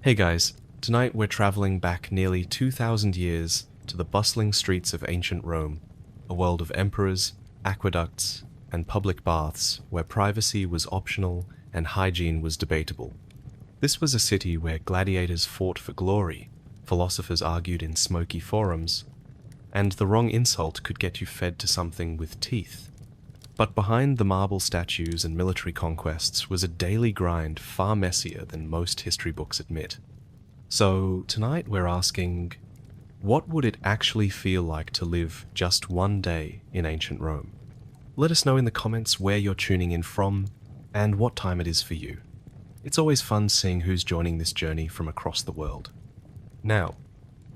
Hey guys, tonight we're traveling back nearly 2,000 years to the bustling streets of ancient Rome, a world of emperors, aqueducts, and public baths where privacy was optional and hygiene was debatable. This was a city where gladiators fought for glory, philosophers argued in smoky forums, and the wrong insult could get you fed to something with teeth. But behind the marble statues and military conquests was a daily grind far messier than most history books admit. So tonight we're asking, what would it actually feel like to live just one day in ancient Rome? Let us know in the comments where you're tuning in from and what time it is for you. It's always fun seeing who's joining this journey from across the world. Now,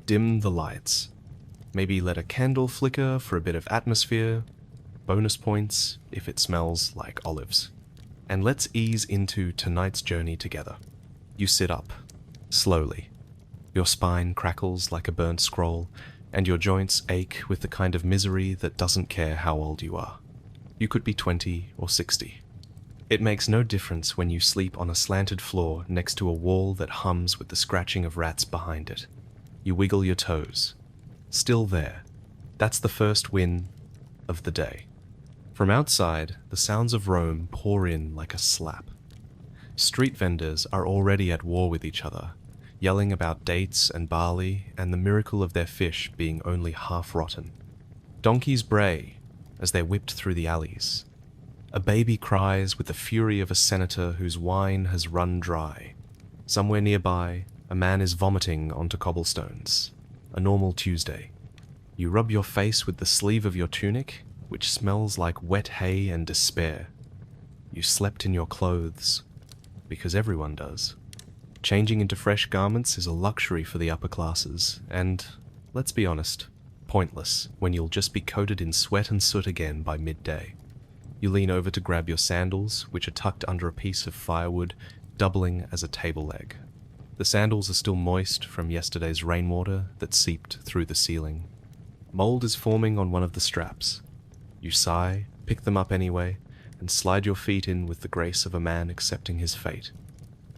dim the lights. Maybe let a candle flicker for a bit of atmosphere. Bonus points if it smells like olives. And let's ease into tonight's journey together. You sit up, slowly. Your spine crackles like a burnt scroll, and your joints ache with the kind of misery that doesn't care how old you are. You could be 20 or 60. It makes no difference when you sleep on a slanted floor next to a wall that hums with the scratching of rats behind it. You wiggle your toes. Still there. That's the first win of the day. From outside, the sounds of Rome pour in like a slap. Street vendors are already at war with each other, yelling about dates and barley and the miracle of their fish being only half rotten. Donkeys bray as they're whipped through the alleys. A baby cries with the fury of a senator whose wine has run dry. Somewhere nearby, a man is vomiting onto cobblestones. A normal Tuesday. You rub your face with the sleeve of your tunic, which smells like wet hay and despair. You slept in your clothes, because everyone does. Changing into fresh garments is a luxury for the upper classes, and, let's be honest, pointless when you'll just be coated in sweat and soot again by midday. You lean over to grab your sandals, which are tucked under a piece of firewood, doubling as a table leg. The sandals are still moist from yesterday's rainwater that seeped through the ceiling. Mold is forming on one of the straps. You sigh, pick them up anyway, and slide your feet in with the grace of a man accepting his fate.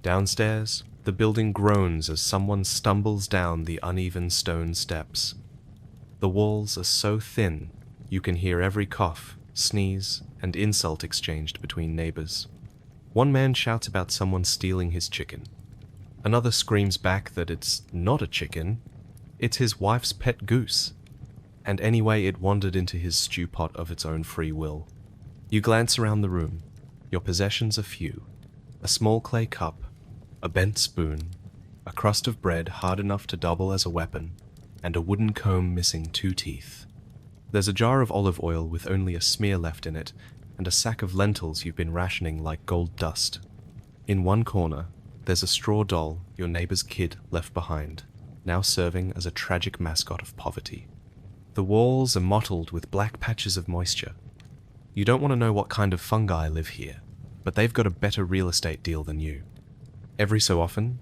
Downstairs, the building groans as someone stumbles down the uneven stone steps. The walls are so thin, you can hear every cough, sneeze, and insult exchanged between neighbors. One man shouts about someone stealing his chicken. Another screams back that it's not a chicken, it's his wife's pet goose. And anyway it wandered into his stew pot of its own free will. You glance around the room. Your possessions are few. A small clay cup, a bent spoon, a crust of bread hard enough to double as a weapon, and a wooden comb missing 2 teeth. There's a jar of olive oil with only a smear left in it, and a sack of lentils you've been rationing like gold dust. In one corner, there's a straw doll your neighbor's kid left behind, now serving as a tragic mascot of poverty. The walls are mottled with black patches of moisture. You don't want to know what kind of fungi live here, but they've got a better real estate deal than you. Every so often,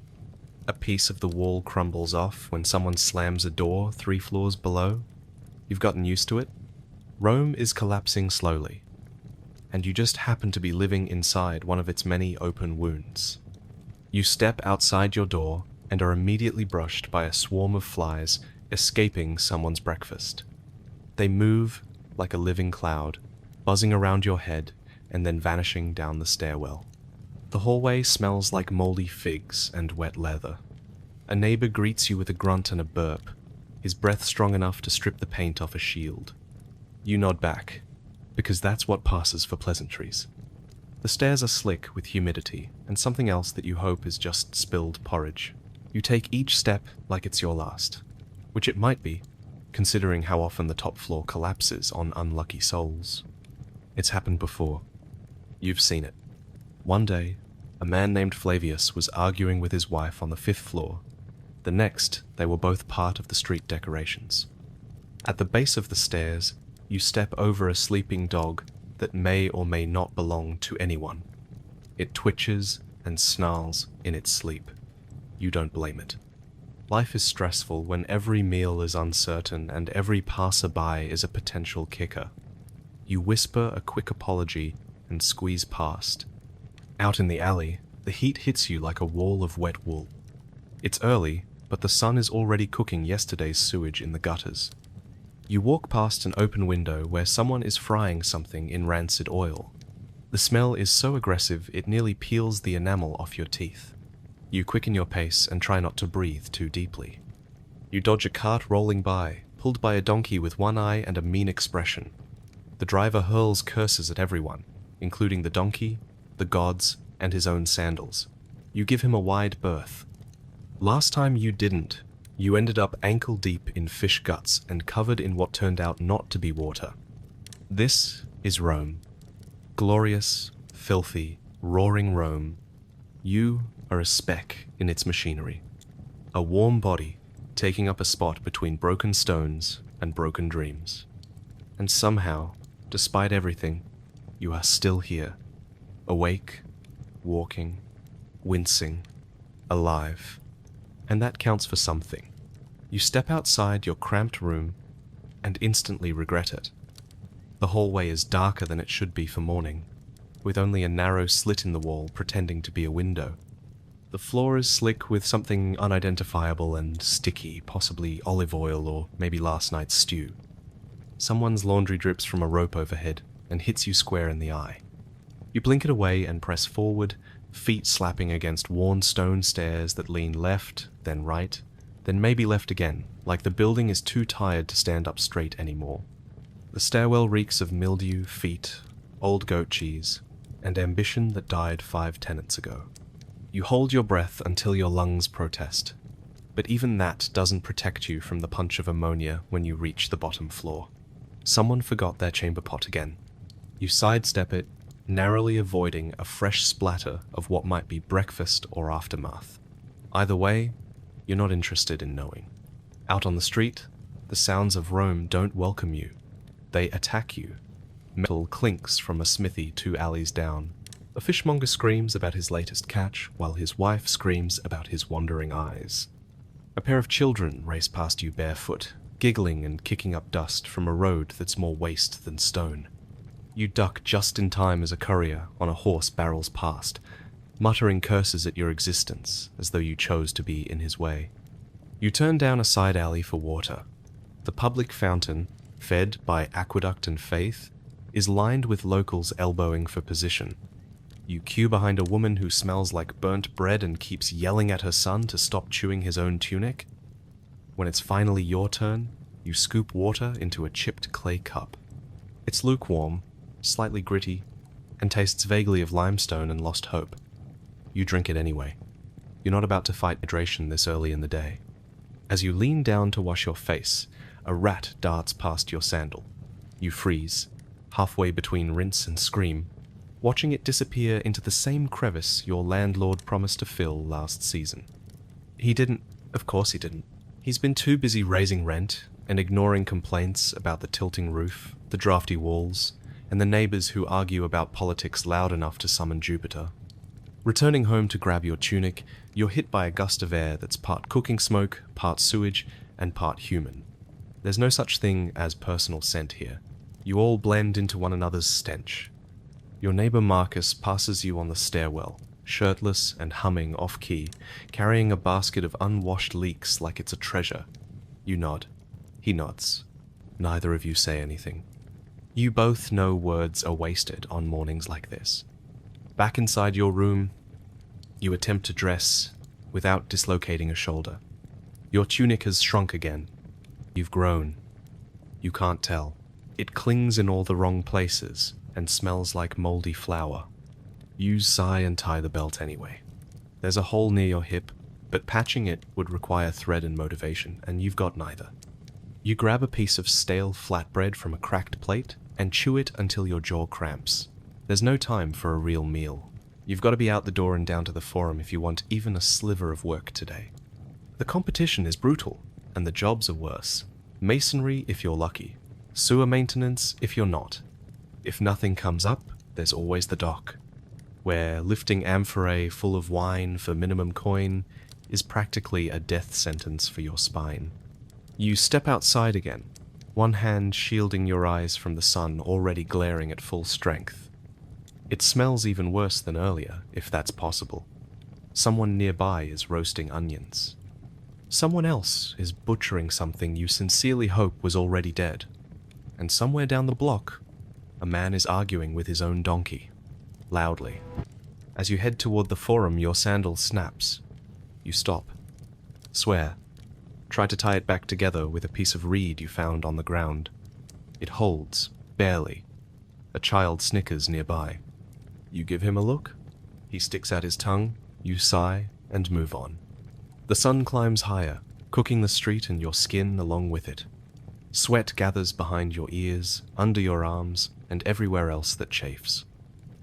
a piece of the wall crumbles off when someone slams a door 3 floors below. You've gotten used to it. Rome is collapsing slowly, and you just happen to be living inside one of its many open wounds. You step outside your door and are immediately brushed by a swarm of flies escaping someone's breakfast. They move like a living cloud, buzzing around your head and then vanishing down the stairwell. The hallway smells like moldy figs and wet leather. A neighbor greets you with a grunt and a burp, his breath strong enough to strip the paint off a shield. You nod back, because that's what passes for pleasantries. The stairs are slick with humidity and something else that you hope is just spilled porridge. You take each step like it's your last. Which it might be, considering how often the top floor collapses on unlucky souls. It's happened before. You've seen it. One day, a man named Flavius was arguing with his wife on the 5th floor. The next, they were both part of the street decorations. At the base of the stairs, you step over a sleeping dog that may or may not belong to anyone. It twitches and snarls in its sleep. You don't blame it. Life is stressful when every meal is uncertain and every passerby is a potential kicker. You whisper a quick apology and squeeze past. Out in the alley, the heat hits you like a wall of wet wool. It's early, but the sun is already cooking yesterday's sewage in the gutters. You walk past an open window where someone is frying something in rancid oil. The smell is so aggressive it nearly peels the enamel off your teeth. You quicken your pace and try not to breathe too deeply. You dodge a cart rolling by, pulled by a donkey with one eye and a mean expression. The driver hurls curses at everyone, including the donkey, the gods, and his own sandals. You give him a wide berth. Last time you didn't. You ended up ankle-deep in fish guts and covered in what turned out not to be water. This is Rome. Glorious, filthy, roaring Rome. You are a speck in its machinery. A warm body taking up a spot between broken stones and broken dreams. And somehow, despite everything, you are still here. Awake, walking, wincing, alive. And that counts for something. You step outside your cramped room and instantly regret it. The hallway is darker than it should be for morning, with only a narrow slit in the wall pretending to be a window. The floor is slick with something unidentifiable and sticky, possibly olive oil or maybe last night's stew. Someone's laundry drips from a rope overhead and hits you square in the eye. You blink it away and press forward, feet slapping against worn stone stairs that lean left, then right, then maybe left again, like the building is too tired to stand up straight anymore. The stairwell reeks of mildew, feet, old goat cheese, and ambition that died 5 tenants ago. You hold your breath until your lungs protest, but even that doesn't protect you from the punch of ammonia when you reach the bottom floor. Someone forgot their chamber pot again. You sidestep it, narrowly avoiding a fresh splatter of what might be breakfast or aftermath. Either way, you're not interested in knowing. Out on the street, the sounds of Rome don't welcome you. They attack you. Metal clinks from a smithy 2 alleys down. A fishmonger screams about his latest catch, while his wife screams about his wandering eyes. A pair of children race past you barefoot, giggling and kicking up dust from a road that's more waste than stone. You duck just in time as a courier on a horse barrels past, muttering curses at your existence as though you chose to be in his way. You turn down a side alley for water. The public fountain, fed by aqueduct and faith, is lined with locals elbowing for position. You queue behind a woman who smells like burnt bread and keeps yelling at her son to stop chewing his own tunic. When it's finally your turn, you scoop water into a chipped clay cup. It's lukewarm, slightly gritty, and tastes vaguely of limestone and lost hope. You drink it anyway. You're not about to fight hydration this early in the day. As you lean down to wash your face, a rat darts past your sandal. You freeze, halfway between rinse and scream, watching it disappear into the same crevice your landlord promised to fill last season. Of course he didn't. He's been too busy raising rent and ignoring complaints about the tilting roof, the drafty walls, and the neighbors who argue about politics loud enough to summon Jupiter. Returning home to grab your tunic, you're hit by a gust of air that's part cooking smoke, part sewage, and part human. There's no such thing as personal scent here. You all blend into one another's stench. Your neighbor Marcus passes you on the stairwell, shirtless and humming off-key, carrying a basket of unwashed leeks like it's a treasure. You nod. He nods. Neither of you say anything. You both know words are wasted on mornings like this. Back inside your room, you attempt to dress without dislocating a shoulder. Your tunic has shrunk again. You've grown. You can't tell. It clings in all the wrong places and smells like moldy flour. You sigh and tie the belt anyway. There's a hole near your hip, but patching it would require thread and motivation, and you've got neither. You grab a piece of stale flatbread from a cracked plate and chew it until your jaw cramps. There's no time for a real meal. You've got to be out the door and down to the forum if you want even a sliver of work today. The competition is brutal, and the jobs are worse. Masonry if you're lucky. Sewer maintenance if you're not. If nothing comes up, there's always the dock, where lifting amphorae full of wine for minimum coin is practically a death sentence for your spine. You step outside again, one hand shielding your eyes from the sun already glaring at full strength. It smells even worse than earlier, if that's possible. Someone nearby is roasting onions. Someone else is butchering something you sincerely hope was already dead. And somewhere down the block, a man is arguing with his own donkey, loudly. As you head toward the forum, your sandal snaps. You stop. Swear. Try to tie it back together with a piece of reed you found on the ground. It holds, barely. A child snickers nearby. You give him a look. He sticks out his tongue. You sigh and move on. The sun climbs higher, cooking the street and your skin along with it. Sweat gathers behind your ears, under your arms, and everywhere else that chafes.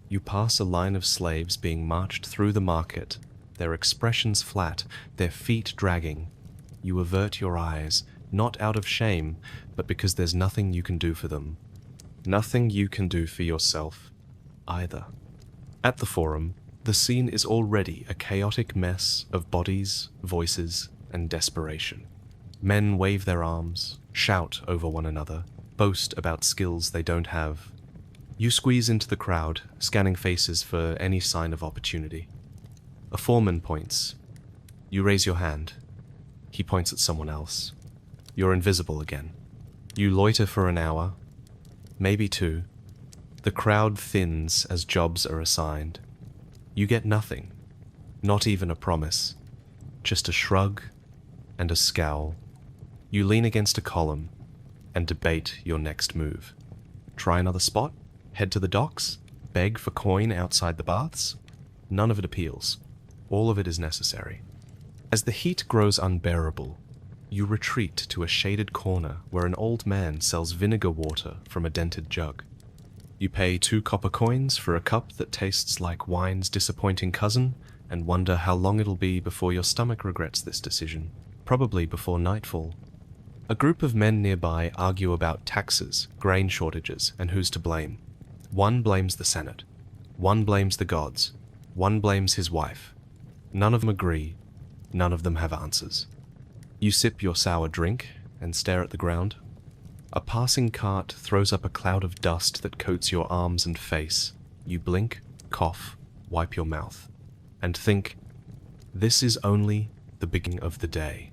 You pass a line of slaves being marched through the market, their expressions flat, their feet dragging. You avert your eyes, not out of shame, but because there's nothing you can do for them. Nothing you can do for yourself, either. At the forum, the scene is already a chaotic mess of bodies, voices, and desperation. Men wave their arms, shout over one another, boast about skills they don't have. You squeeze into the crowd, scanning faces for any sign of opportunity. A foreman points. You raise your hand. He points at someone else. You're invisible again. You loiter for an hour, maybe two. The crowd thins as jobs are assigned. You get nothing, not even a promise, just a shrug and a scowl. You lean against a column and debate your next move. Try another spot? Head to the docks? Beg for coin outside the baths? None of it appeals. All of it is necessary. As the heat grows unbearable, you retreat to a shaded corner where an old man sells vinegar water from a dented jug. You pay 2 copper coins for a cup that tastes like wine's disappointing cousin, and wonder how long it'll be before your stomach regrets this decision, probably before nightfall. A group of men nearby argue about taxes, grain shortages, and who's to blame. One blames the Senate. One blames the gods. One blames his wife. None of them agree. None of them have answers. You sip your sour drink and stare at the ground. A passing cart throws up a cloud of dust that coats your arms and face. You blink, cough, wipe your mouth, and think, this is only the beginning of the day.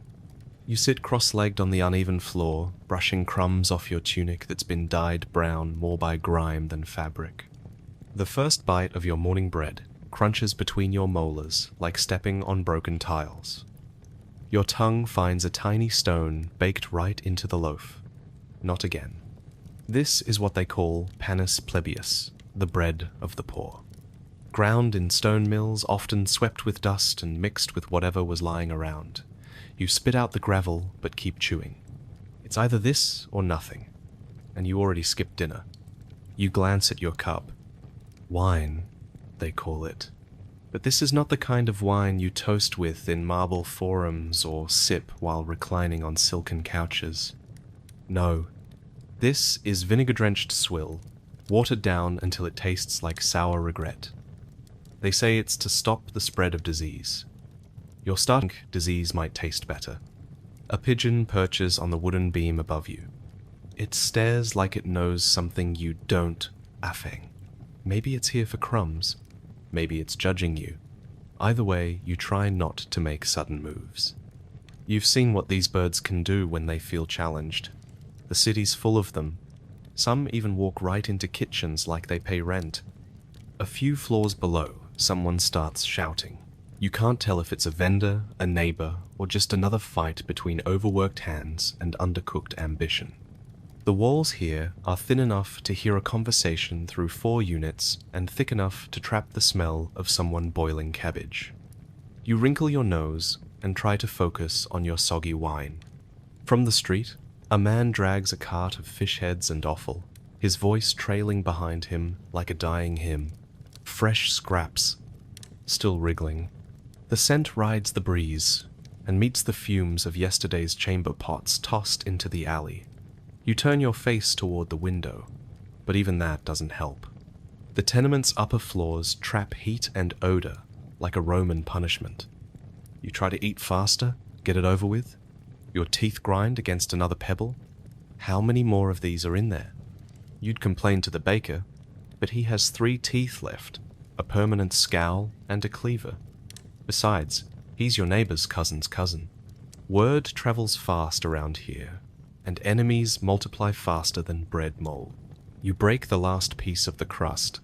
You sit cross-legged on the uneven floor, brushing crumbs off your tunic that's been dyed brown more by grime than fabric. The first bite of your morning bread crunches between your molars like stepping on broken tiles. Your tongue finds a tiny stone baked right into the loaf. Not again. This is what they call panis plebeius, the bread of the poor. Ground in stone mills, often swept with dust and mixed with whatever was lying around. You spit out the gravel, but keep chewing. It's either this or nothing, and you already skipped dinner. You glance at your cup. Wine, they call it. But this is not the kind of wine you toast with in marble forums or sip while reclining on silken couches. No, this is vinegar-drenched swill, watered down until it tastes like sour regret. They say it's to stop the spread of disease. Your starting disease might taste better. A pigeon perches on the wooden beam above you. It stares like it knows something you don't, affing. Maybe it's here for crumbs. Maybe it's judging you. Either way, you try not to make sudden moves. You've seen what these birds can do when they feel challenged. The city's full of them. Some even walk right into kitchens like they pay rent. A few floors below, someone starts shouting. You can't tell if it's a vendor, a neighbor, or just another fight between overworked hands and undercooked ambition. The walls here are thin enough to hear a conversation through 4 units and thick enough to trap the smell of someone boiling cabbage. You wrinkle your nose and try to focus on your soggy wine. From the street, a man drags a cart of fish heads and offal, his voice trailing behind him like a dying hymn. Fresh scraps, still wriggling. The scent rides the breeze and meets the fumes of yesterday's chamber pots tossed into the alley. You turn your face toward the window, but even that doesn't help. The tenement's upper floors trap heat and odor like a Roman punishment. You try to eat faster, get it over with. Your teeth grind against another pebble. How many more of these are in there? You'd complain to the baker, but he has 3 teeth left, a permanent scowl and a cleaver. Besides, he's your neighbor's cousin's cousin. Word travels fast around here, and enemies multiply faster than bread mold. You break the last piece of the crust,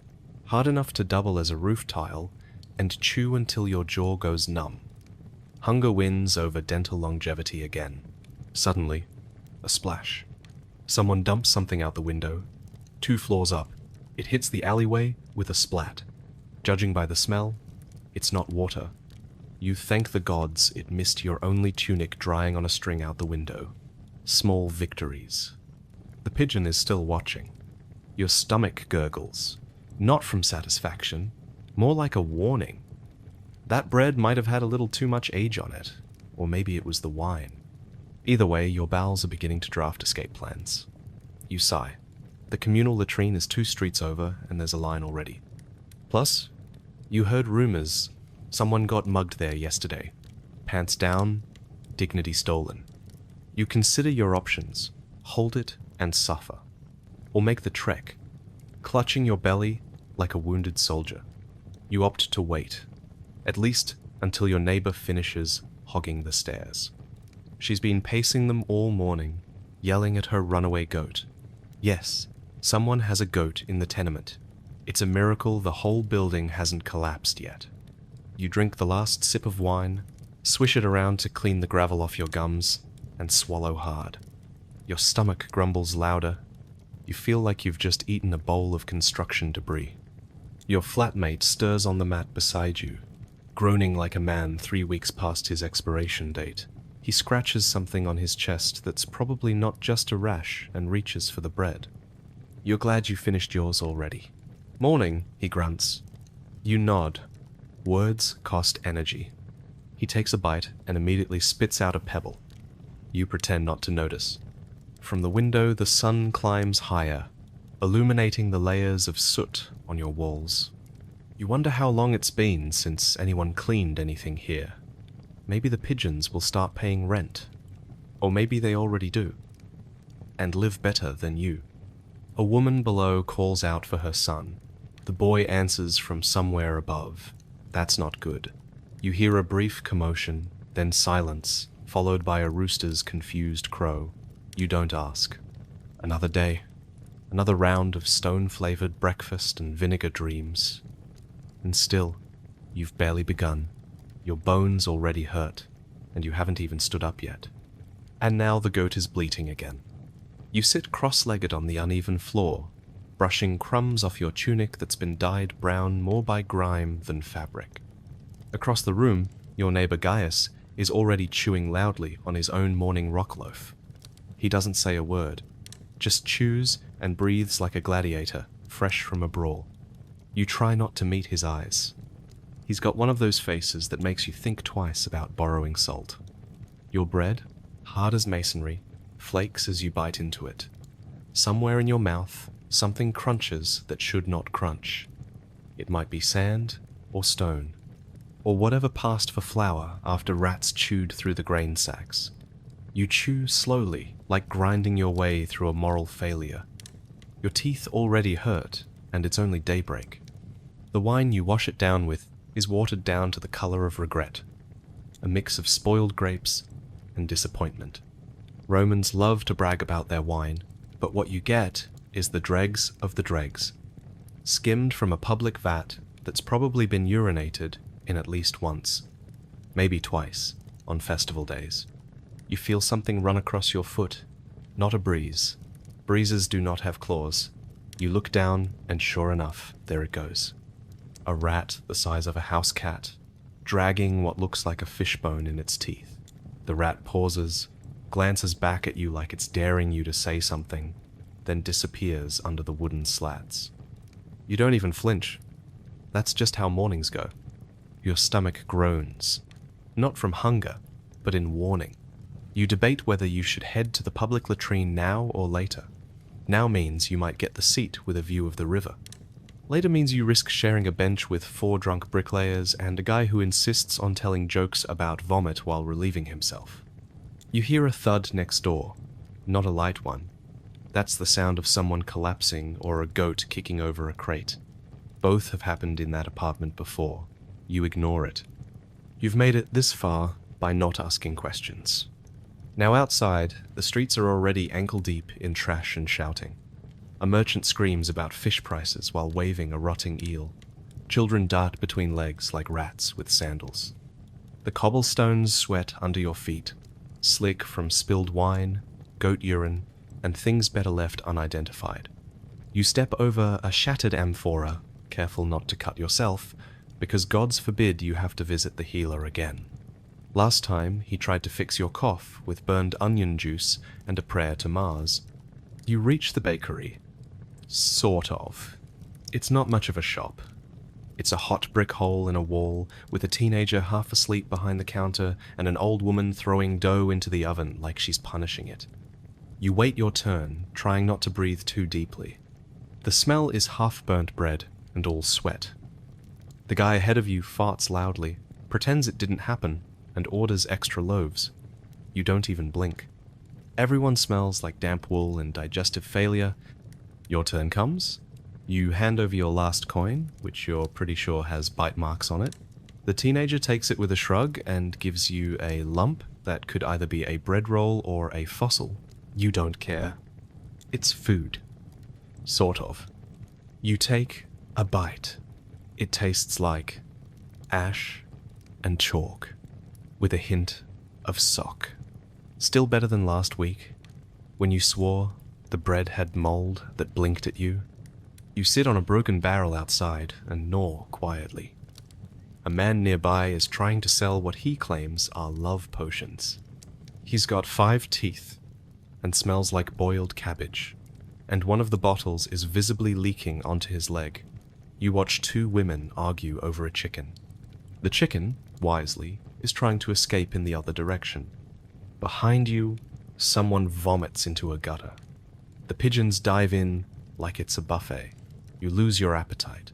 hard enough to double as a roof tile, and chew until your jaw goes numb. Hunger wins over dental longevity again. Suddenly, a splash. Someone dumps something out the window. 2 floors up. It hits the alleyway with a splat. Judging by the smell, it's not water. You thank the gods it missed your only tunic drying on a string out the window. Small victories. The pigeon is still watching. Your stomach gurgles. Not from satisfaction, more like a warning. That bread might have had a little too much age on it, or maybe it was the wine. Either way, your bowels are beginning to draft escape plans. You sigh. The communal latrine is 2 streets over, and there's a line already. Plus, you heard rumors someone got mugged there yesterday. Pants down, dignity stolen. You consider your options, hold it and suffer, or make the trek, clutching your belly like a wounded soldier. You opt to wait, at least until your neighbor finishes hogging the stairs. She's been pacing them all morning, yelling at her runaway goat. Yes, someone has a goat in the tenement. It's a miracle the whole building hasn't collapsed yet. You drink the last sip of wine, swish it around to clean the gravel off your gums, and swallow hard. Your stomach grumbles louder. You feel like you've just eaten a bowl of construction debris. Your flatmate stirs on the mat beside you, groaning like a man 3 weeks past his expiration date. He scratches something on his chest that's probably not just a rash and reaches for the bread. You're glad you finished yours already. Morning, he grunts. You nod. Words cost energy. He takes a bite and immediately spits out a pebble. You pretend not to notice. From the window, the sun climbs higher, illuminating the layers of soot on your walls. You wonder how long it's been since anyone cleaned anything here. Maybe the pigeons will start paying rent. Or maybe they already do. And live better than you. A woman below calls out for her son. The boy answers from somewhere above. That's not good. You hear a brief commotion, then silence, followed by a rooster's confused crow. You don't ask. Another day. Another round of stone-flavored breakfast and vinegar dreams. And still, you've barely begun. Your bones already hurt, and you haven't even stood up yet. And now the goat is bleating again. You sit cross-legged on the uneven floor, brushing crumbs off your tunic that's been dyed brown more by grime than fabric. Across the room, your neighbor Gaius is already chewing loudly on his own morning rock loaf. He doesn't say a word, just chews and breathes like a gladiator, fresh from a brawl. You try not to meet his eyes. He's got one of those faces that makes you think twice about borrowing salt. Your bread, hard as masonry, flakes as you bite into it. Somewhere in your mouth, something crunches that should not crunch. It might be sand or stone, or whatever passed for flour after rats chewed through the grain sacks. You chew slowly, like grinding your way through a moral failure. Your teeth already hurt, and it's only daybreak. The wine you wash it down with is watered down to the color of regret, a mix of spoiled grapes and disappointment. Romans love to brag about their wine, but what you get is the dregs of the dregs, skimmed from a public vat that's probably been urinated in at least once, maybe twice, on festival days. You feel something run across your foot, not a breeze. Breezes do not have claws. You look down, and sure enough, there it goes. A rat the size of a house cat, dragging what looks like a fishbone in its teeth. The rat pauses, glances back at you like it's daring you to say something, then disappears under the wooden slats. You don't even flinch. That's just how mornings go. Your stomach groans, not from hunger, but in warning. You debate whether you should head to the public latrine now or later. Now means you might get the seat with a view of the river. Later means you risk sharing a bench with 4 drunk bricklayers and a guy who insists on telling jokes about vomit while relieving himself. You hear a thud next door, not a light one. That's the sound of someone collapsing or a goat kicking over a crate. Both have happened in that apartment before. You ignore it. You've made it this far by not asking questions. Now outside, the streets are already ankle-deep in trash and shouting. A merchant screams about fish prices while waving a rotting eel. Children dart between legs like rats with sandals. The cobblestones sweat under your feet, slick from spilled wine, goat urine, and things better left unidentified. You step over a shattered amphora, careful not to cut yourself, because gods forbid you have to visit the healer again. Last time, he tried to fix your cough with burned onion juice and a prayer to Mars. You reach the bakery. Sort of. It's not much of a shop. It's a hot brick hole in a wall with a teenager half asleep behind the counter and an old woman throwing dough into the oven like she's punishing it. You wait your turn, trying not to breathe too deeply. The smell is half-burnt bread and all sweat. The guy ahead of you farts loudly, pretends it didn't happen, and orders extra loaves. You don't even blink. Everyone smells like damp wool and digestive failure. Your turn comes. You hand over your last coin, which you're pretty sure has bite marks on it. The teenager takes it with a shrug and gives you a lump that could either be a bread roll or a fossil. You don't care. It's food. Sort of. You take a bite. It tastes like ash and chalk, with a hint of sock. Still better than last week, when you swore the bread had mold that blinked at you. You sit on a broken barrel outside and gnaw quietly. A man nearby is trying to sell what he claims are love potions. He's got 5 teeth and smells like boiled cabbage, and one of the bottles is visibly leaking onto his leg. You watch 2 women argue over a chicken. The chicken, wisely, is trying to escape in the other direction. Behind you, someone vomits into a gutter. The pigeons dive in like it's a buffet. You lose your appetite.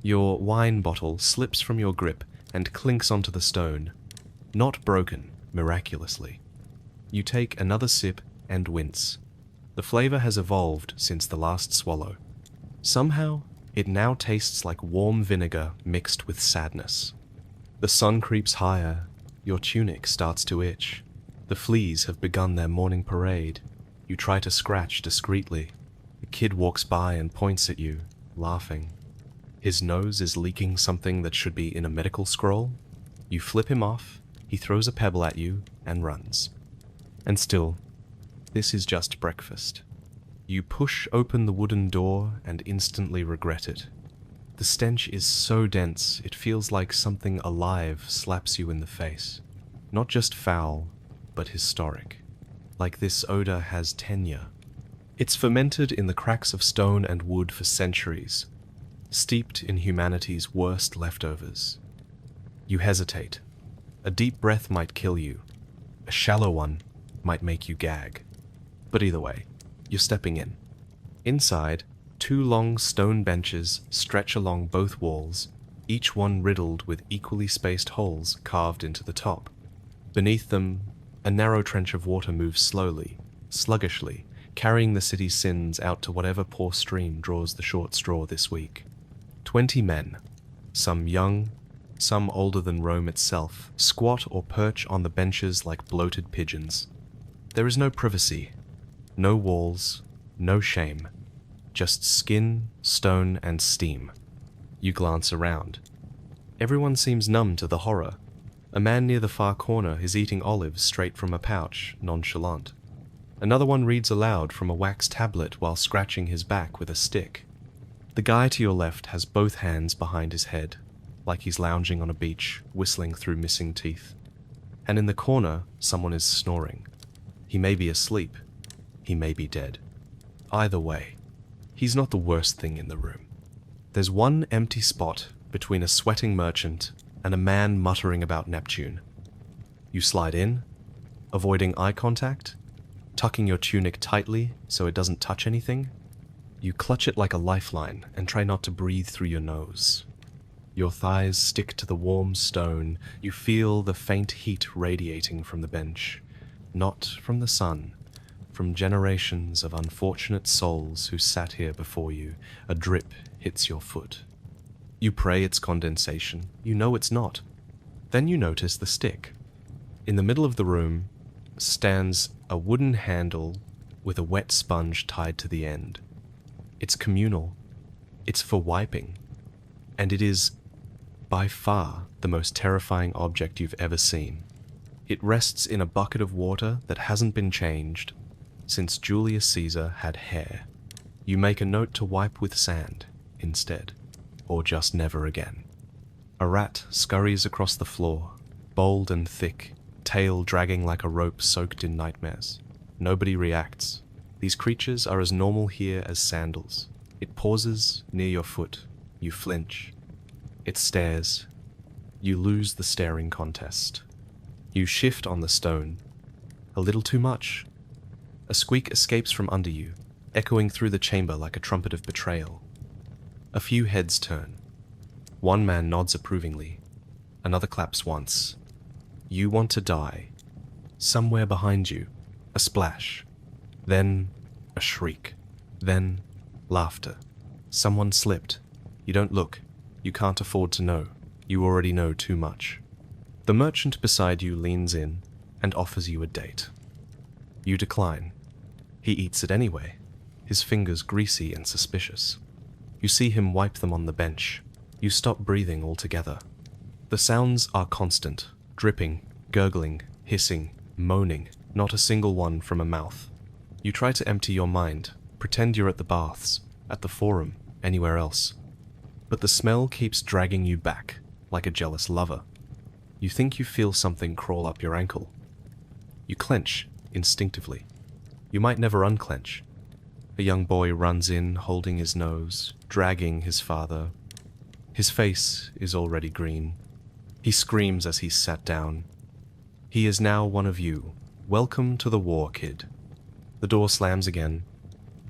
Your wine bottle slips from your grip and clinks onto the stone. Not broken, miraculously. You take another sip and wince. The flavor has evolved since the last swallow. Somehow, it now tastes like warm vinegar mixed with sadness. The sun creeps higher. Your tunic starts to itch. The fleas have begun their morning parade. You try to scratch discreetly. A kid walks by and points at you, laughing. His nose is leaking something that should be in a medical scroll. You flip him off, he throws a pebble at you, and runs. And still, this is just breakfast. You push open the wooden door and instantly regret it. The stench is so dense, it feels like something alive slaps you in the face. Not just foul, but historic. Like this odor has tenure. It's fermented in the cracks of stone and wood for centuries, steeped in humanity's worst leftovers. You hesitate. A deep breath might kill you. A shallow one might make you gag. But either way, you're stepping in. Inside, 2 long stone benches stretch along both walls, each one riddled with equally spaced holes carved into the top. Beneath them, a narrow trench of water moves slowly, sluggishly, carrying the city's sins out to whatever poor stream draws the short straw this week. 20 men, some young, some older than Rome itself, squat or perch on the benches like bloated pigeons. There is no privacy, no walls, no shame, just skin, stone, and steam. You glance around. Everyone seems numb to the horror. A man near the far corner is eating olives straight from a pouch, nonchalant. Another one reads aloud from a wax tablet while scratching his back with a stick. The guy to your left has both hands behind his head, like he's lounging on a beach, whistling through missing teeth. And in the corner, someone is snoring. He may be asleep. He may be dead. Either way, he's not the worst thing in the room. There's one empty spot between a sweating merchant and a man muttering about Neptune. You slide in, avoiding eye contact, tucking your tunic tightly so it doesn't touch anything. You clutch it like a lifeline and try not to breathe through your nose. Your thighs stick to the warm stone. You feel the faint heat radiating from the bench. Not from the sun, from generations of unfortunate souls who sat here before you. A drip hits your foot. You pray it's condensation. You know it's not. Then you notice the stick. In the middle of the room stands a wooden handle with a wet sponge tied to the end. It's communal. It's for wiping. And it is, by far, the most terrifying object you've ever seen. It rests in a bucket of water that hasn't been changed since Julius Caesar had hair. You make a note to wipe with sand instead, or just never again. A rat scurries across the floor, bold and thick, tail dragging like a rope soaked in nightmares. Nobody reacts. These creatures are as normal here as sandals. It pauses near your foot. You flinch. It stares. You lose the staring contest. You shift on the stone. A little too much. A squeak escapes from under you, echoing through the chamber like a trumpet of betrayal. A few heads turn. One man nods approvingly. Another claps once. You want to die. Somewhere behind you, a splash. Then a shriek. Then laughter. Someone slipped. You don't look. You can't afford to know. You already know too much. The merchant beside you leans in and offers you a date. You decline. He eats it anyway, his fingers greasy and suspicious. You see him wipe them on the bench. You stop breathing altogether. The sounds are constant, dripping, gurgling, hissing, moaning, not a single one from a mouth. You try to empty your mind, pretend you're at the baths, at the forum, anywhere else. But the smell keeps dragging you back, like a jealous lover. You think you feel something crawl up your ankle. You clench, instinctively. You might never unclench. A young boy runs in, holding his nose, dragging his father. His face is already green. He screams as he's sat down. He is now one of you. Welcome to the war, kid. The door slams again.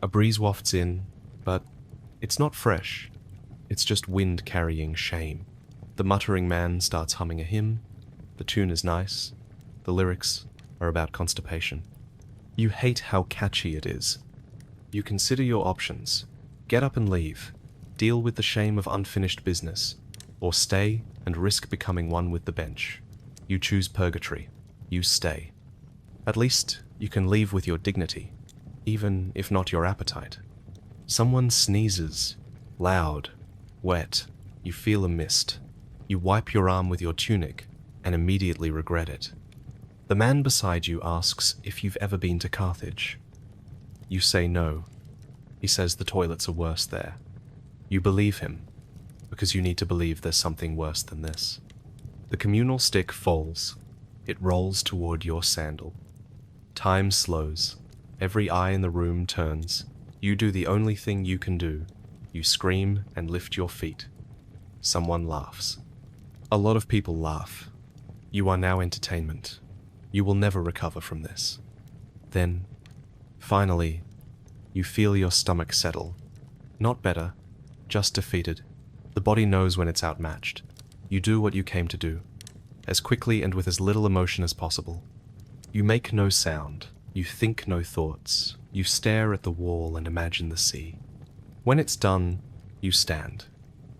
A breeze wafts in, but it's not fresh. It's just wind carrying shame. The muttering man starts humming a hymn. The tune is nice. The lyrics are about constipation. You hate how catchy it is. You consider your options. Get up and leave. Deal with the shame of unfinished business. Or stay and risk becoming one with the bench. You choose purgatory. You stay. At least you can leave with your dignity, even if not your appetite. Someone sneezes. Loud. Wet. You feel a mist. You wipe your arm with your tunic and immediately regret it. The man beside you asks if you've ever been to Carthage. You say no. He says the toilets are worse there. You believe him, because you need to believe there's something worse than this. The communal stick falls. It rolls toward your sandal. Time slows. Every eye in the room turns. You do the only thing you can do. You scream and lift your feet. Someone laughs. A lot of people laugh. You are now entertainment. You will never recover from this. Then, finally, you feel your stomach settle. Not better, just defeated. The body knows when it's outmatched. You do what you came to do, as quickly and with as little emotion as possible. You make no sound. You think no thoughts. You stare at the wall and imagine the sea. When it's done, you stand.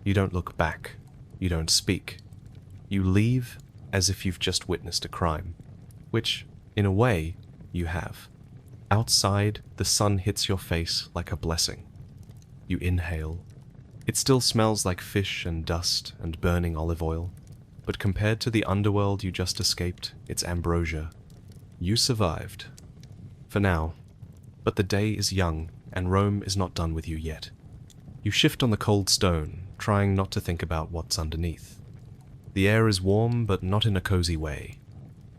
You don't look back. You don't speak. You leave as if you've just witnessed a crime. Which, in a way, you have. Outside, the sun hits your face like a blessing. You inhale. It still smells like fish and dust and burning olive oil, but compared to the underworld you just escaped, it's ambrosia. You survived. For now. But the day is young, and Rome is not done with you yet. You shift on the cold stone, trying not to think about what's underneath. The air is warm, but not in a cozy way.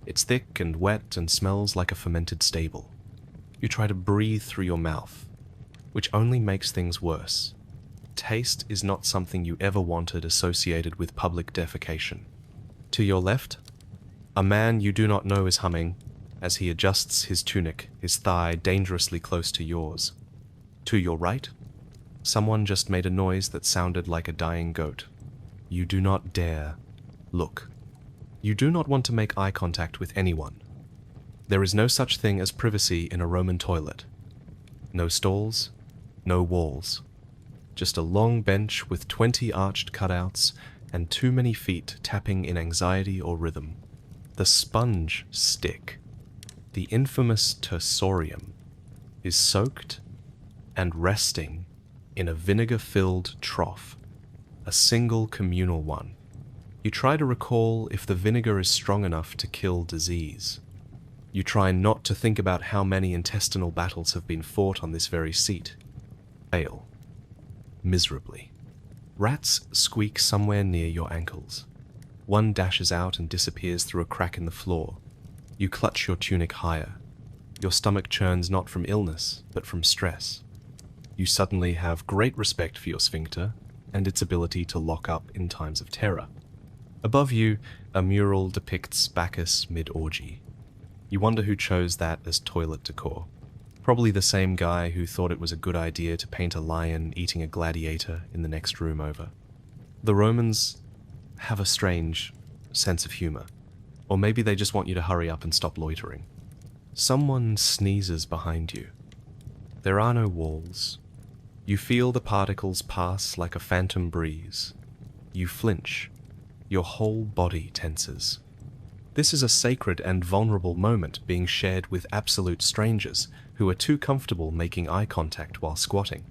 It's thick and wet and smells like a fermented stable. You try to breathe through your mouth, which only makes things worse. Taste is not something you ever wanted associated with public defecation. To your left, a man you do not know is humming as he adjusts his tunic, his thigh dangerously close to yours. To your right, someone just made a noise that sounded like a dying goat. You do not dare look. You do not want to make eye contact with anyone. There is no such thing as privacy in a Roman toilet. No stalls, no walls. Just a long bench with 20 arched cutouts and too many feet tapping in anxiety or rhythm. The sponge stick, the infamous tersorium, is soaked and resting in a vinegar-filled trough, a single communal one. You try to recall if the vinegar is strong enough to kill disease. You try not to think about how many intestinal battles have been fought on this very seat. Fail. Miserably. Rats squeak somewhere near your ankles. One dashes out and disappears through a crack in the floor. You clutch your tunic higher. Your stomach churns not from illness, but from stress. You suddenly have great respect for your sphincter and its ability to lock up in times of terror. Above you, a mural depicts Bacchus mid-orgy. You wonder who chose that as toilet decor. Probably the same guy who thought it was a good idea to paint a lion eating a gladiator in the next room over. The Romans have a strange sense of humor. Or maybe they just want you to hurry up and stop loitering. Someone sneezes behind you. There are no walls. You feel the particles pass like a phantom breeze. You flinch. Your whole body tenses. This is a sacred and vulnerable moment being shared with absolute strangers who are too comfortable making eye contact while squatting.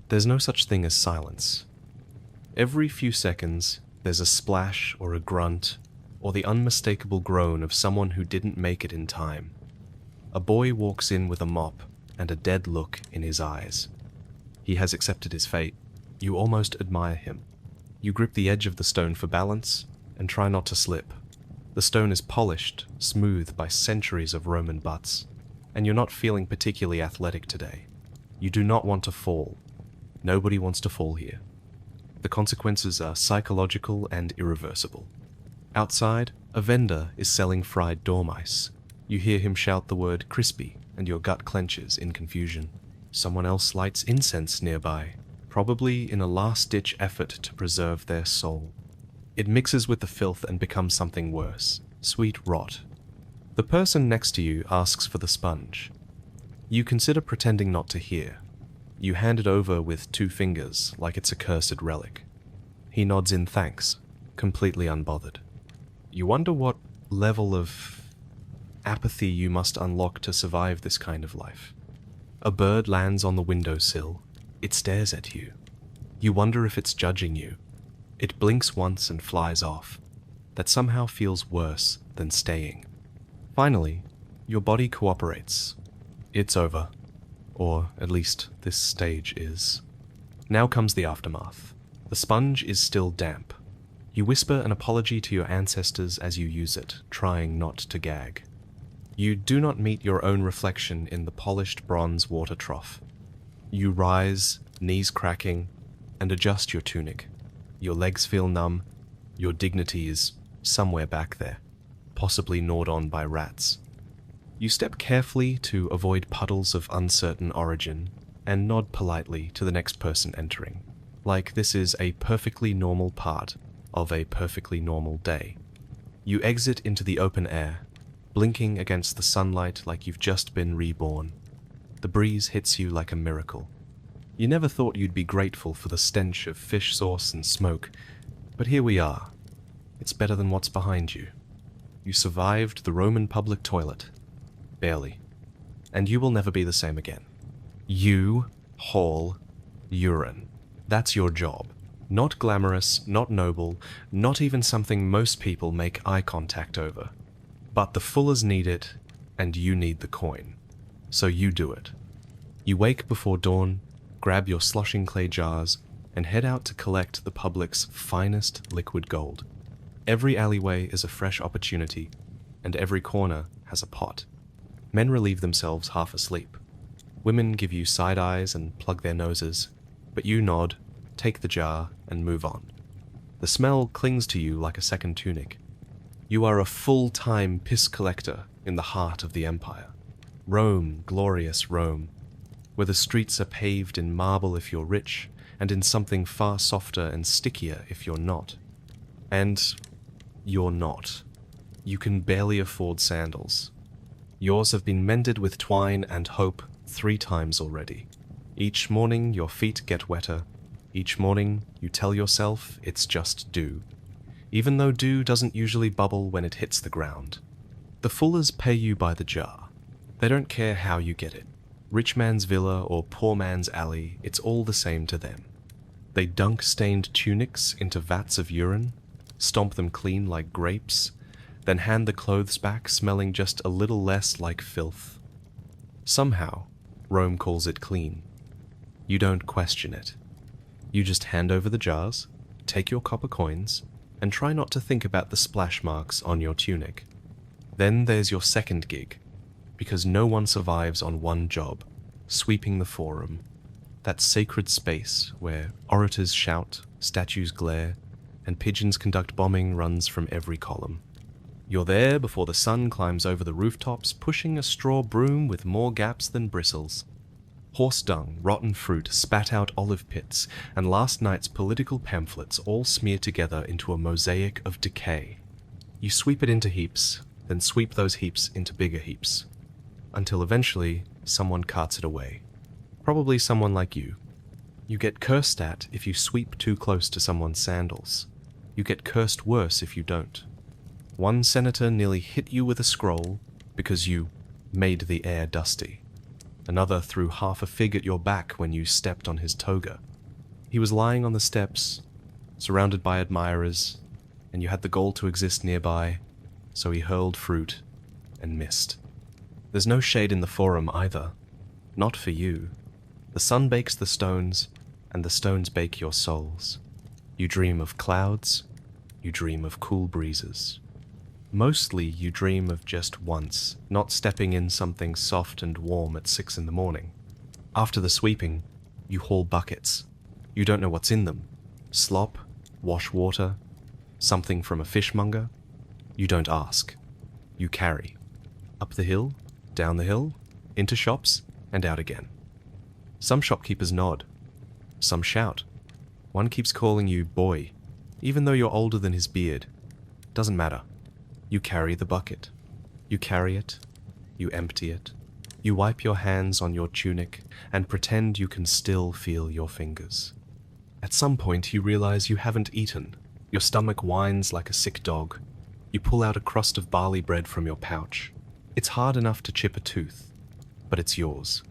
There's no such thing as silence. Every few seconds, there's a splash or a grunt or the unmistakable groan of someone who didn't make it in time. A boy walks in with a mop and a dead look in his eyes. He has accepted his fate. You almost admire him. You grip the edge of the stone for balance and try not to slip. The stone is polished, smooth by centuries of Roman butts, and you're not feeling particularly athletic today. You do not want to fall. Nobody wants to fall here. The consequences are psychological and irreversible. Outside, a vendor is selling fried dormice. You hear him shout the word crispy, and your gut clenches in confusion. Someone else lights incense nearby, probably in a last-ditch effort to preserve their soul. It mixes with the filth and becomes something worse, sweet rot. The person next to you asks for the sponge. You consider pretending not to hear. You hand it over with 2 fingers, like it's a cursed relic. He nods in thanks, completely unbothered. You wonder what level of apathy you must unlock to survive this kind of life. A bird lands on the windowsill. It stares at you. You wonder if it's judging you. It blinks once and flies off. That somehow feels worse than staying. Finally, your body cooperates. It's over. Or at least this stage is. Now comes the aftermath. The sponge is still damp. You whisper an apology to your ancestors as you use it, trying not to gag. You do not meet your own reflection in the polished bronze water trough. You rise, knees cracking, and adjust your tunic. Your legs feel numb. Your dignity is somewhere back there, possibly gnawed on by rats. You step carefully to avoid puddles of uncertain origin and nod politely to the next person entering, like this is a perfectly normal part of a perfectly normal day. You exit into the open air, blinking against the sunlight like you've just been reborn. The breeze hits you like a miracle. You never thought you'd be grateful for the stench of fish sauce and smoke, but here we are. It's better than what's behind you. You survived the Roman public toilet. Barely. And you will never be the same again. You haul urine. That's your job. Not glamorous, not noble, not even something most people make eye contact over. But the Fullers need it, and you need the coin. So you do it. You wake before dawn, grab your sloshing clay jars, and head out to collect the public's finest liquid gold. Every alleyway is a fresh opportunity, and every corner has a pot. Men relieve themselves half asleep. Women give you side eyes and plug their noses, but you nod, take the jar, and move on. The smell clings to you like a second tunic. You are a full-time piss collector in the heart of the empire. Rome, glorious Rome, where the streets are paved in marble if you're rich, and in something far softer and stickier if you're not. And you're not. You can barely afford sandals. Yours have been mended with twine and hope 3 times already. Each morning your feet get wetter, Each morning, you tell yourself it's just dew, even though dew doesn't usually bubble when it hits the ground. The Fullers pay you by the jar. They don't care how you get it. Rich man's villa or poor man's alley, it's all the same to them. They dunk stained tunics into vats of urine, stomp them clean like grapes, then hand the clothes back smelling just a little less like filth. Somehow, Rome calls it clean. You don't question it. You just hand over the jars, take your copper coins, and try not to think about the splash marks on your tunic. Then there's your second gig, because no one survives on one job, sweeping the forum, that sacred space where orators shout, statues glare, and pigeons conduct bombing runs from every column. You're there before the sun climbs over the rooftops, pushing a straw broom with more gaps than bristles. Horse dung, rotten fruit, spat out olive pits, and last night's political pamphlets all smear together into a mosaic of decay. You sweep it into heaps, then sweep those heaps into bigger heaps, until eventually someone carts it away. Probably someone like you. You get cursed at if you sweep too close to someone's sandals. You get cursed worse if you don't. One senator nearly hit you with a scroll because you made the air dusty. Another threw half a fig at your back when you stepped on his toga. He was lying on the steps, surrounded by admirers, and you had the goal to exist nearby, so he hurled fruit and missed. There's no shade in the forum either. Not for you. The sun bakes the stones, and the stones bake your souls. You dream of clouds, you dream of cool breezes. Mostly you dream of just once, not stepping in something soft and warm at 6 in the morning. After the sweeping, you haul buckets. You don't know what's in them. Slop, wash water, something from a fishmonger. You don't ask. You carry. Up the hill, down the hill, into shops, and out again. Some shopkeepers nod. Some shout. One keeps calling you boy, even though you're older than his beard. Doesn't matter. You carry the bucket. You carry it. You empty it. You wipe your hands on your tunic and pretend you can still feel your fingers. At some point you realize you haven't eaten. Your stomach whines like a sick dog. You pull out a crust of barley bread from your pouch. It's hard enough to chip a tooth, but it's yours.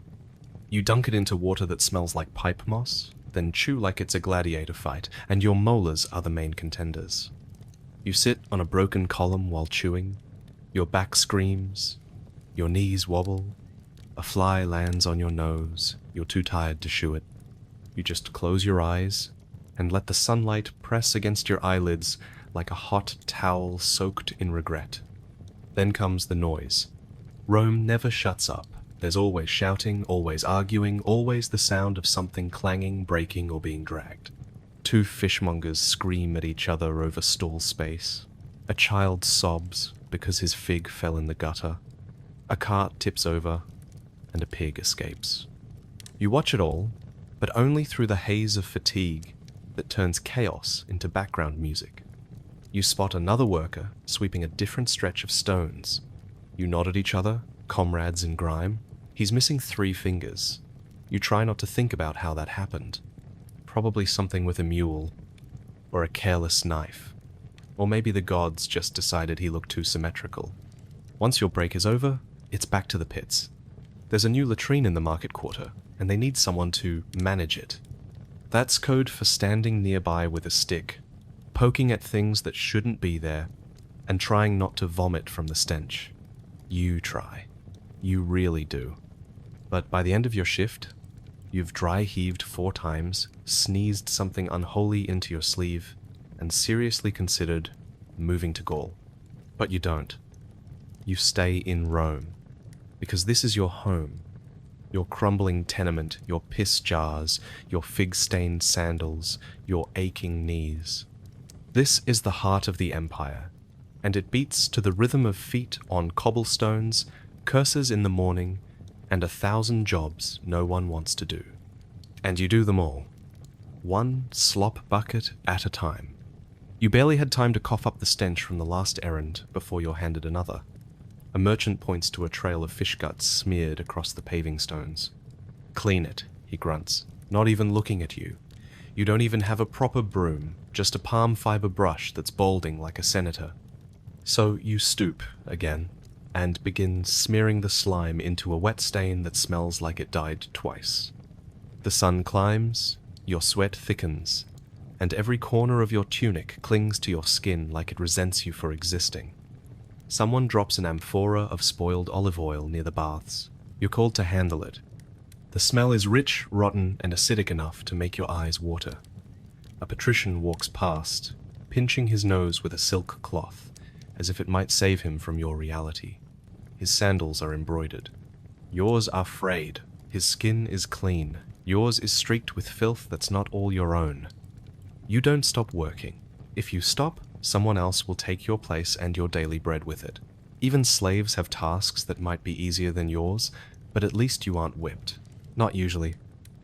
You dunk it into water that smells like pipe moss, then chew like it's a gladiator fight, and your molars are the main contenders. You sit on a broken column while chewing. Your back screams. Your knees wobble. A fly lands on your nose. You're too tired to shoo it. You just close your eyes and let the sunlight press against your eyelids like a hot towel soaked in regret. Then comes the noise. Rome never shuts up. There's always shouting, always arguing, always the sound of something clanging, breaking, or being dragged. Two fishmongers scream at each other over stall space. A child sobs because his fig fell in the gutter. A cart tips over, and a pig escapes. You watch it all, but only through the haze of fatigue that turns chaos into background music. You spot another worker sweeping a different stretch of stones. You nod at each other, comrades in grime. He's missing 3 fingers. You try not to think about how that happened. Probably something with a mule, or a careless knife. Or maybe the gods just decided he looked too symmetrical. Once your break is over, it's back to the pits. There's a new latrine in the market quarter, and they need someone to manage it. That's code for standing nearby with a stick, poking at things that shouldn't be there, and trying not to vomit from the stench. You try. You really do. But by the end of your shift, you've dry heaved 4 times, sneezed something unholy into your sleeve, and seriously considered moving to Gaul. But you don't. You stay in Rome, because this is your home. Your crumbling tenement, your piss jars, your fig-stained sandals, your aching knees. This is the heart of the empire, and it beats to the rhythm of feet on cobblestones, curses in the morning, and 1,000 jobs no one wants to do. And you do them all. One slop bucket at a time. You barely had time to cough up the stench from the last errand before you're handed another. A merchant points to a trail of fish guts smeared across the paving stones. "Clean it," he grunts, not even looking at you. You don't even have a proper broom, just a palm fiber brush that's balding like a senator. So you stoop again and begin smearing the slime into a wet stain that smells like it died twice. The sun climbs, your sweat thickens, and every corner of your tunic clings to your skin like it resents you for existing. Someone drops an amphora of spoiled olive oil near the baths. You're called to handle it. The smell is rich, rotten, and acidic enough to make your eyes water. A patrician walks past, pinching his nose with a silk cloth, as if it might save him from your reality. His sandals are embroidered. Yours are frayed. His skin is clean. Yours is streaked with filth that's not all your own. You don't stop working. If you stop, someone else will take your place and your daily bread with it. Even slaves have tasks that might be easier than yours, but at least you aren't whipped. Not usually.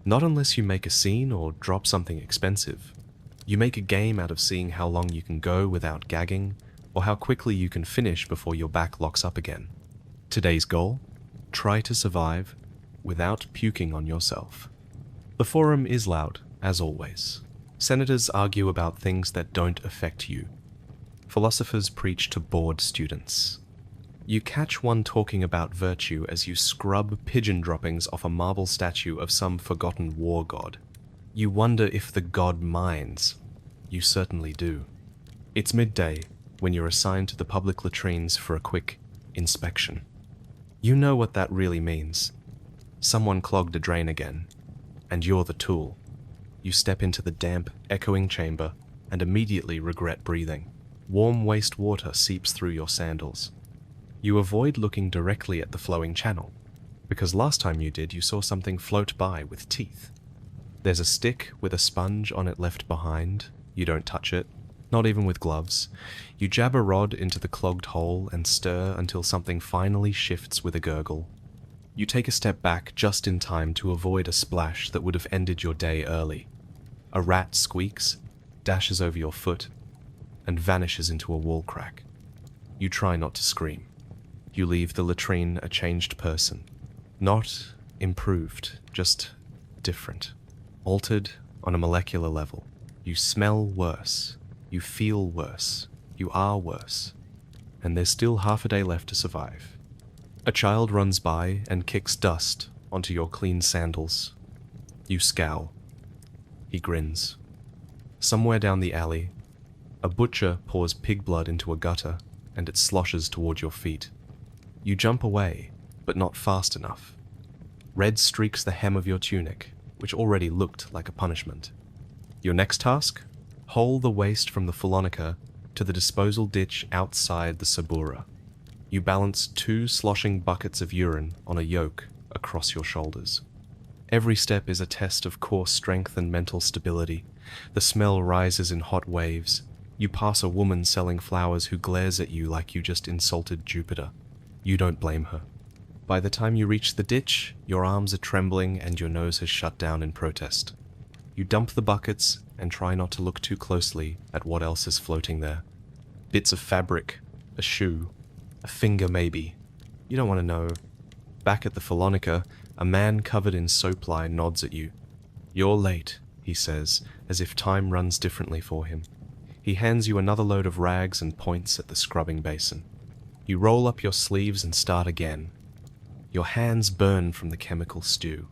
Not unless you make a scene or drop something expensive. You make a game out of seeing how long you can go without gagging, or how quickly you can finish before your back locks up again. Today's goal? Try to survive without puking on yourself. The forum is loud, as always. Senators argue about things that don't affect you. Philosophers preach to bored students. You catch one talking about virtue as you scrub pigeon droppings off a marble statue of some forgotten war god. You wonder if the god minds. You certainly do. It's midday when you're assigned to the public latrines for a quick inspection. You know what that really means. Someone clogged a drain again, and you're the tool. You step into the damp, echoing chamber and immediately regret breathing. Warm wastewater seeps through your sandals. You avoid looking directly at the flowing channel, because last time you did, you saw something float by with teeth. There's a stick with a sponge on it left behind. You don't touch it, not even with gloves. You jab a rod into the clogged hole and stir until something finally shifts with a gurgle. You take a step back just in time to avoid a splash that would have ended your day early. A rat squeaks, dashes over your foot, and vanishes into a wall crack. You try not to scream. You leave the latrine a changed person. Not improved, just different. Altered on a molecular level. You smell worse. You feel worse. You are worse. And there's still half a day left to survive. A child runs by and kicks dust onto your clean sandals. You scowl. He grins. Somewhere down the alley, a butcher pours pig blood into a gutter, and it sloshes toward your feet. You jump away, but not fast enough. Red streaks the hem of your tunic, which already looked like a punishment. Your next task? Haul the waste from the Phalonica to the disposal ditch outside the Sabura. You balance 2 sloshing buckets of urine on a yoke across your shoulders. Every step is a test of core strength and mental stability. The smell rises in hot waves. You pass a woman selling flowers who glares at you like you just insulted Jupiter. You don't blame her. By the time you reach the ditch, your arms are trembling and your nose has shut down in protest. You dump the buckets and try not to look too closely at what else is floating there. Bits of fabric, a shoe, a finger maybe. You don't want to know. Back at the Phalonica, a man covered in soapline nods at you. You're late, he says, as if time runs differently for him. He hands you another load of rags and points at the scrubbing basin. You roll up your sleeves and start again. Your hands burn from the chemical stew.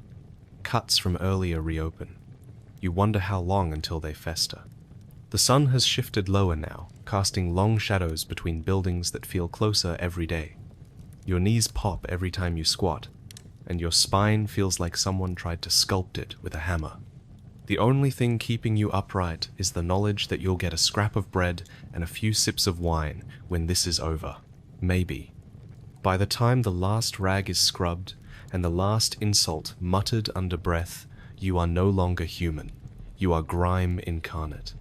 Cuts from earlier reopen. You wonder how long until they fester. The sun has shifted lower now, casting long shadows between buildings that feel closer every day. Your knees pop every time you squat, and your spine feels like someone tried to sculpt it with a hammer. The only thing keeping you upright is the knowledge that you'll get a scrap of bread and a few sips of wine when this is over. Maybe. By the time the last rag is scrubbed and the last insult muttered under breath, you are no longer human. You are grime incarnate.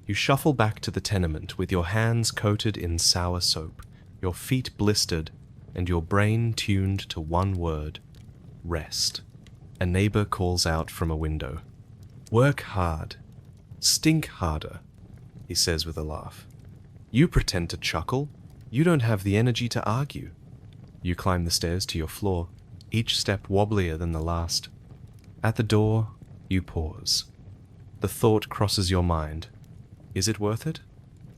You shuffle back to the tenement with your hands coated in sour soap, your feet blistered, and your brain tuned to one word: rest. A neighbor calls out from a window. Work hard. Stink harder, he says with a laugh. You pretend to chuckle. You don't have the energy to argue. You climb the stairs to your floor, each step wobblier than the last. At the door, you pause. The thought crosses your mind. Is it worth it?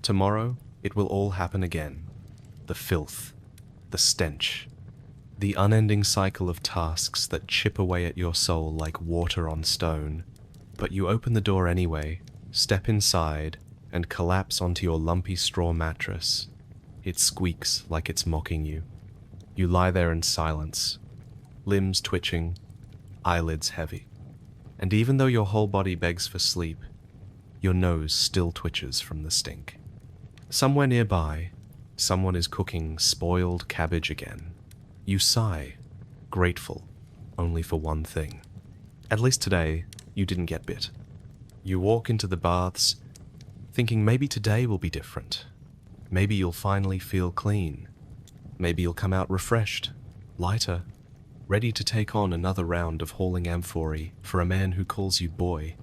Tomorrow, it will all happen again. The filth, the stench, the unending cycle of tasks that chip away at your soul like water on stone. But you open the door anyway, step inside, and collapse onto your lumpy straw mattress. It squeaks like it's mocking you. You lie there in silence, limbs twitching, eyelids heavy. And even though your whole body begs for sleep, your nose still twitches from the stink. Somewhere nearby, someone is cooking spoiled cabbage again. You sigh, grateful, only for one thing. At least today, you didn't get bit. You walk into the baths, thinking maybe today will be different. Maybe you'll finally feel clean. Maybe you'll come out refreshed, lighter, ready to take on another round of hauling amphory for a man who calls you boy,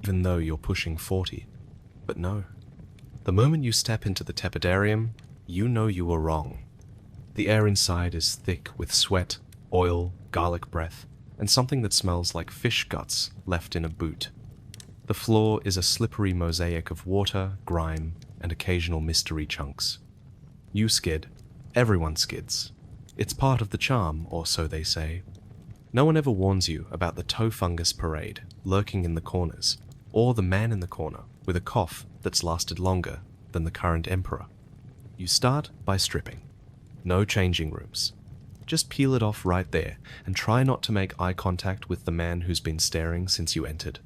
even though you're pushing 40. But no. The moment you step into the tepidarium, you know you were wrong. The air inside is thick with sweat, oil, garlic breath, and something that smells like fish guts left in a boot. The floor is a slippery mosaic of water, grime, and occasional mystery chunks. You skid. Everyone skids. It's part of the charm, or so they say. No one ever warns you about the toe fungus parade lurking in the corners, or the man in the corner with a cough that's lasted longer than the current emperor. You start by stripping. No changing rooms. Just peel it off right there, and try not to make eye contact with the man who's been staring since you entered.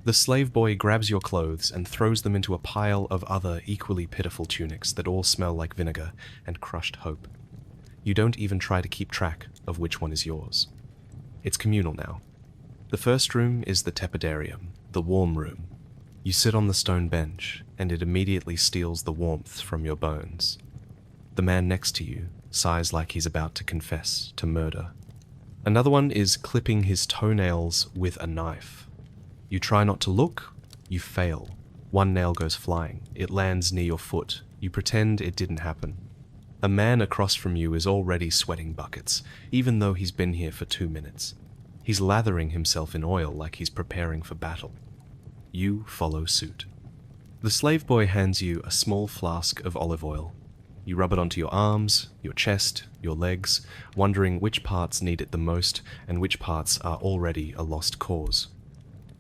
The slave boy grabs your clothes and throws them into a pile of other equally pitiful tunics that all smell like vinegar and crushed hope. You don't even try to keep track of which one is yours. It's communal now. The first room is the tepidarium, the warm room. You sit on the stone bench, and it immediately steals the warmth from your bones. The man next to you sighs like he's about to confess to murder. Another one is clipping his toenails with a knife. You try not to look, you fail. One nail goes flying. It lands near your foot. You pretend it didn't happen. A man across from you is already sweating buckets, even though he's been here for 2 minutes. He's lathering himself in oil like he's preparing for battle. You follow suit. The slave boy hands you a small flask of olive oil. You rub it onto your arms, your chest, your legs, wondering which parts need it the most and which parts are already a lost cause.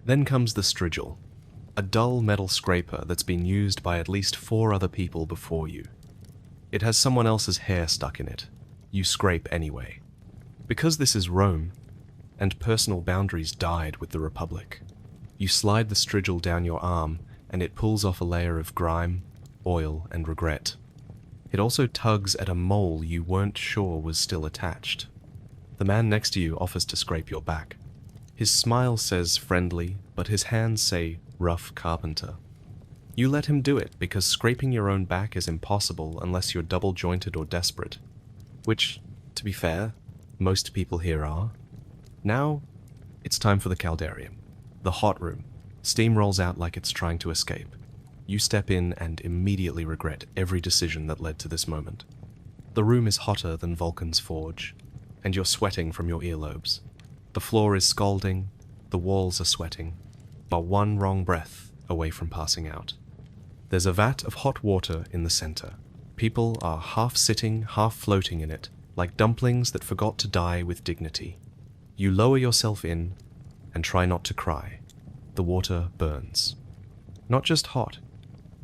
Then comes the strigil, a dull metal scraper that's been used by at least 4 other people before you. It has someone else's hair stuck in it. You scrape anyway. Because this is Rome, and personal boundaries died with the Republic, you slide the strigil down your arm, and it pulls off a layer of grime, oil, and regret. It also tugs at a mole you weren't sure was still attached. The man next to you offers to scrape your back. His smile says friendly, but his hands say rough carpenter. You let him do it because scraping your own back is impossible unless you're double-jointed or desperate. Which, to be fair, most people here are. Now, it's time for the caldarium, the hot room. Steam rolls out like it's trying to escape. You step in and immediately regret every decision that led to this moment. The room is hotter than Vulcan's forge, and you're sweating from your earlobes. The floor is scalding, the walls are sweating, but one wrong breath away from passing out. There's a vat of hot water in the center. People are half sitting, half floating in it, like dumplings that forgot to die with dignity. You lower yourself in and try not to cry. The water burns. Not just hot,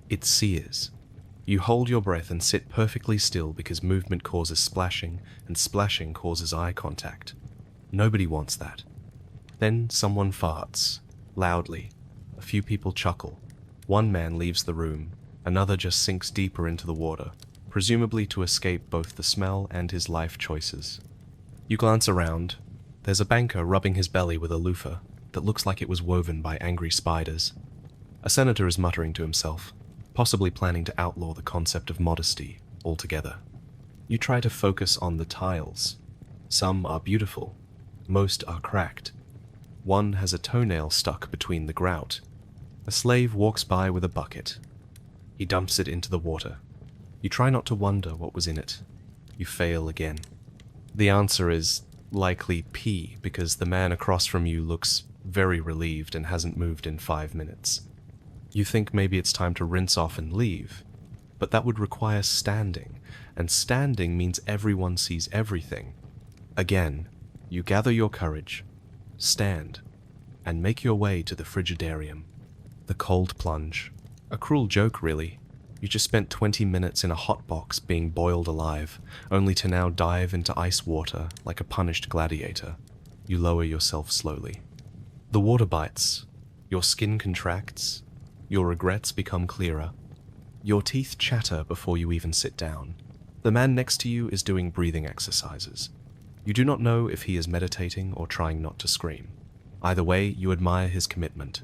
it sears. You hold your breath and sit perfectly still because movement causes splashing, and splashing causes eye contact. Nobody wants that. Then someone farts, loudly. A few people chuckle. One man leaves the room, another just sinks deeper into the water, presumably to escape both the smell and his life choices. You glance around. There's a banker rubbing his belly with a loofah that looks like it was woven by angry spiders. A senator is muttering to himself, possibly planning to outlaw the concept of modesty altogether. You try to focus on the tiles. Some are beautiful. Most are cracked. One has a toenail stuck between the grout. A slave walks by with a bucket. He dumps it into the water. You try not to wonder what was in it. You fail again. The answer is likely pee because the man across from you looks very relieved and hasn't moved in 5 minutes. You think maybe it's time to rinse off and leave, but that would require standing, and standing means everyone sees everything. Again, you gather your courage, stand, and make your way to the frigidarium. The cold plunge. A cruel joke, really. You just spent 20 minutes in a hot box being boiled alive, only to now dive into ice water like a punished gladiator. You lower yourself slowly. The water bites. Your skin contracts. Your regrets become clearer. Your teeth chatter before you even sit down. The man next to you is doing breathing exercises. You do not know if he is meditating or trying not to scream. Either way, you admire his commitment.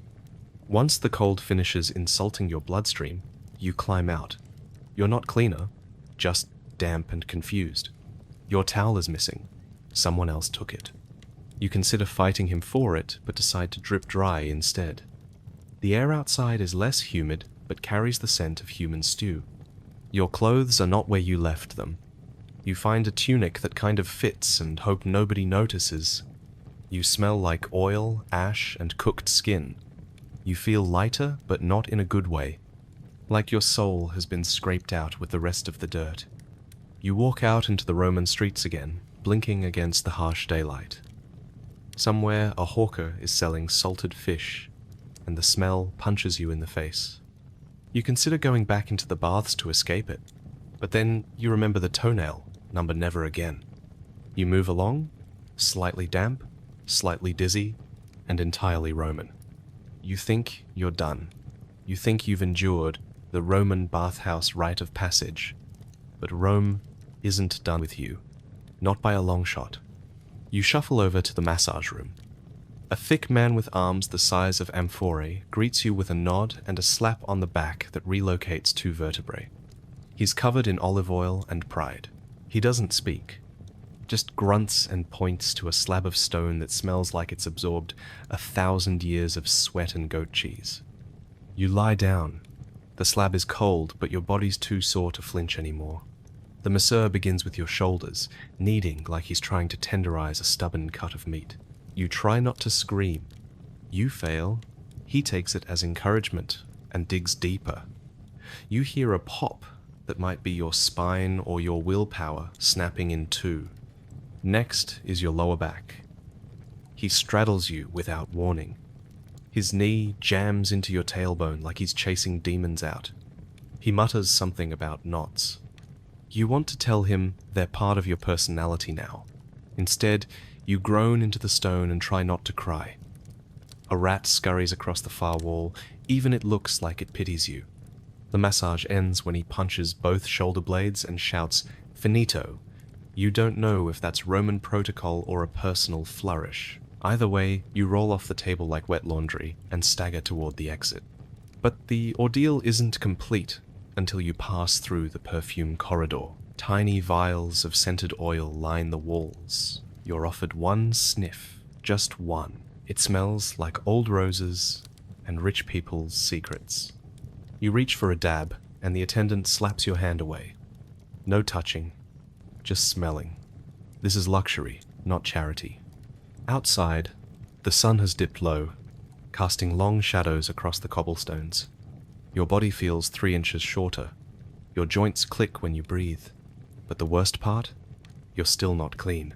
Once the cold finishes insulting your bloodstream, you climb out. You're not cleaner, just damp and confused. Your towel is missing. Someone else took it. You consider fighting him for it, but decide to drip dry instead. The air outside is less humid, but carries the scent of human stew. Your clothes are not where you left them. You find a tunic that kind of fits and hope nobody notices. You smell like oil, ash, and cooked skin. You feel lighter, but not in a good way. Like your soul has been scraped out with the rest of the dirt. You walk out into the Roman streets again, blinking against the harsh daylight. Somewhere a hawker is selling salted fish, and the smell punches you in the face. You consider going back into the baths to escape it, but then you remember the toenail, number never again. You move along, slightly damp, slightly dizzy, and entirely Roman. You think you're done. You think you've endured the Roman bathhouse rite of passage, but Rome isn't done with you, not by a long shot. You shuffle over to the massage room. A thick man with arms the size of amphorae greets you with a nod and a slap on the back that relocates 2 vertebrae. He's covered in olive oil and pride. He doesn't speak, just grunts and points to a slab of stone that smells like it's absorbed 1,000 years of sweat and goat cheese. You lie down. The slab is cold, but your body's too sore to flinch anymore. The masseur begins with your shoulders, kneading like he's trying to tenderize a stubborn cut of meat. You try not to scream. You fail. He takes it as encouragement and digs deeper. You hear a pop that might be your spine or your willpower snapping in two. Next is your lower back. He straddles you without warning. His knee jams into your tailbone like he's chasing demons out. He mutters something about knots. You want to tell him they're part of your personality now. Instead, you groan into the stone and try not to cry. A rat scurries across the far wall, even it looks like it pities you. The massage ends when he punches both shoulder blades and shouts, "Finito." You don't know if that's Roman protocol or a personal flourish. Either way, you roll off the table like wet laundry and stagger toward the exit. But the ordeal isn't complete until you pass through the perfume corridor. Tiny vials of scented oil line the walls. You're offered one sniff, just one. It smells like old roses and rich people's secrets. You reach for a dab, and the attendant slaps your hand away. No touching, just smelling. This is luxury, not charity. Outside, the sun has dipped low, casting long shadows across the cobblestones. Your body feels 3 inches shorter. Your joints click when you breathe. But the worst part? You're still not clean.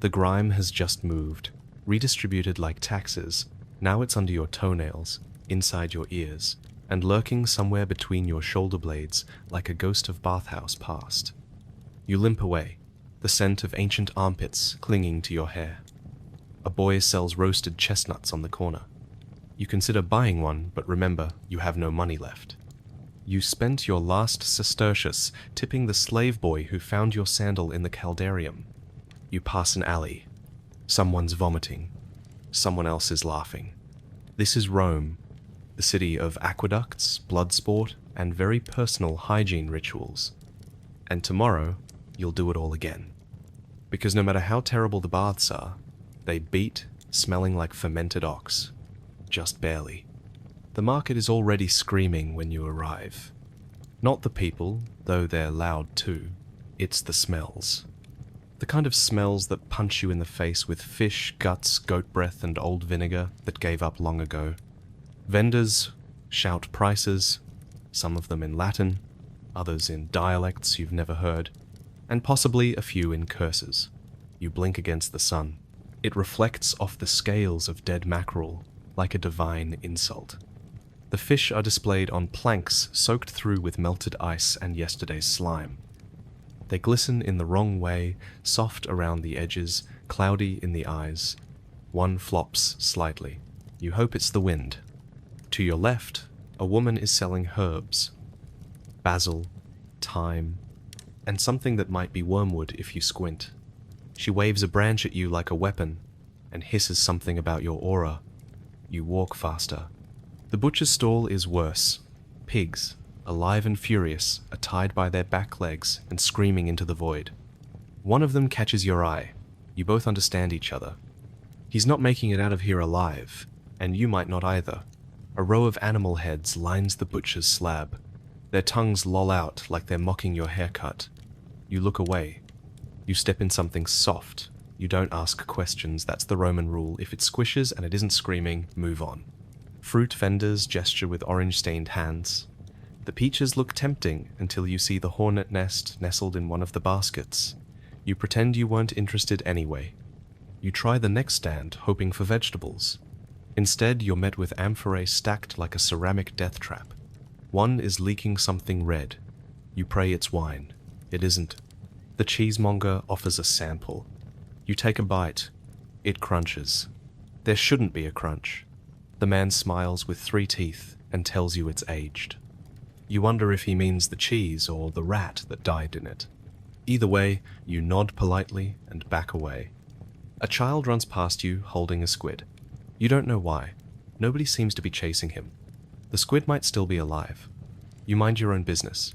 The grime has just moved, redistributed like taxes. Now it's under your toenails, inside your ears, and lurking somewhere between your shoulder blades like a ghost of bathhouse past. You limp away, the scent of ancient armpits clinging to your hair. A boy sells roasted chestnuts on the corner. You consider buying one, but remember, you have no money left. You spent your last sestertius tipping the slave boy who found your sandal in the caldarium. You pass an alley. Someone's vomiting. Someone else is laughing. This is Rome, the city of aqueducts, blood sport, and very personal hygiene rituals. And tomorrow, you'll do it all again. Because no matter how terrible the baths are, they beat, smelling like fermented ox. Just barely. The market is already screaming when you arrive. Not the people, though they're loud too. It's the smells. The The kind of smells that punch you in the face with fish, guts, goat breath, and old vinegar that gave up long ago. Vendors shout prices, some of them in Latin, others in dialects you've never heard, and possibly a few in curses. You blink against the sun. It reflects off the scales of dead mackerel like a divine insult. The fish are displayed on planks soaked through with melted ice and yesterday's slime. They glisten in the wrong way, soft around the edges, cloudy in the eyes. One flops slightly. You hope it's the wind. To your left, a woman is selling herbs. Basil, thyme, and something that might be wormwood if you squint. She waves a branch at you like a weapon and hisses something about your aura. You walk faster. The butcher's stall is worse. Pigs, alive and furious, are tied by their back legs and screaming into the void. One of them catches your eye. You both understand each other. He's not making it out of here alive, and you might not either. A row of animal heads lines the butcher's slab. Their tongues loll out like they're mocking your haircut. You look away. You step in something soft. You don't ask questions, that's the Roman rule. If it squishes and it isn't screaming, move on. Fruit vendors gesture with orange-stained hands. The peaches look tempting until you see the hornet nest nestled in one of the baskets. You pretend you weren't interested anyway. You try the next stand, hoping for vegetables. Instead, you're met with amphorae stacked like a ceramic death trap. One is leaking something red. You pray it's wine. It isn't. The cheesemonger offers a sample. You take a bite. It crunches. There shouldn't be a crunch. The man smiles with 3 teeth and tells you it's aged. You wonder if he means the cheese or the rat that died in it. Either way, you nod politely and back away. A child runs past you holding a squid. You don't know why. Nobody seems to be chasing him. The squid might still be alive. You mind your own business.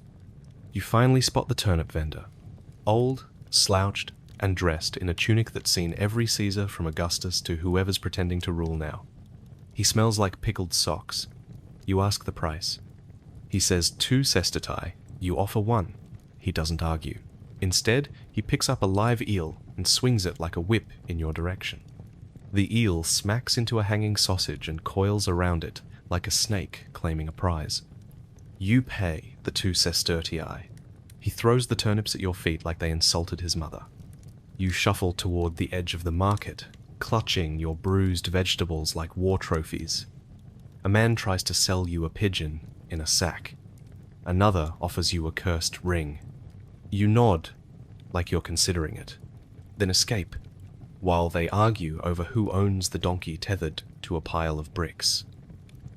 You finally spot the turnip vendor. Old, slouched, and dressed in a tunic that's seen every Caesar from Augustus to whoever's pretending to rule now. He smells like pickled socks. You ask the price. He says 2 sestati. You offer 1. He doesn't argue. Instead, he picks up a live eel and swings it like a whip in your direction. The eel smacks into a hanging sausage and coils around it like a snake claiming a prize. You pay the 2 sestertii. He throws the turnips at your feet like they insulted his mother. You shuffle toward the edge of the market, clutching your bruised vegetables like war trophies. A man tries to sell you a pigeon in a sack. Another offers you a cursed ring. You nod, like you're considering it, then escape, while they argue over who owns the donkey tethered to a pile of bricks.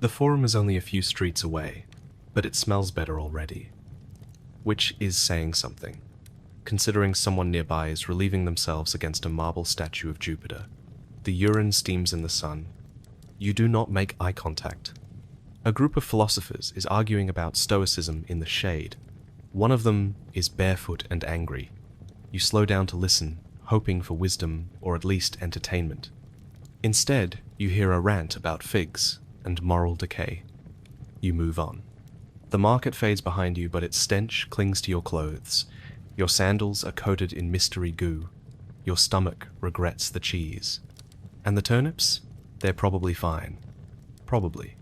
The forum is only a few streets away, but it smells better already. Which is saying something, considering someone nearby is relieving themselves against a marble statue of Jupiter. The urine steams in the sun. You do not make eye contact. A group of philosophers is arguing about stoicism in the shade. One of them is barefoot and angry. You slow down to listen, hoping for wisdom or at least entertainment. Instead, you hear a rant about figs and moral decay. You move on. The market fades behind you, but its stench clings to your clothes. Your sandals are coated in mystery goo. Your stomach regrets the cheese. And the turnips? They're probably fine. Probably.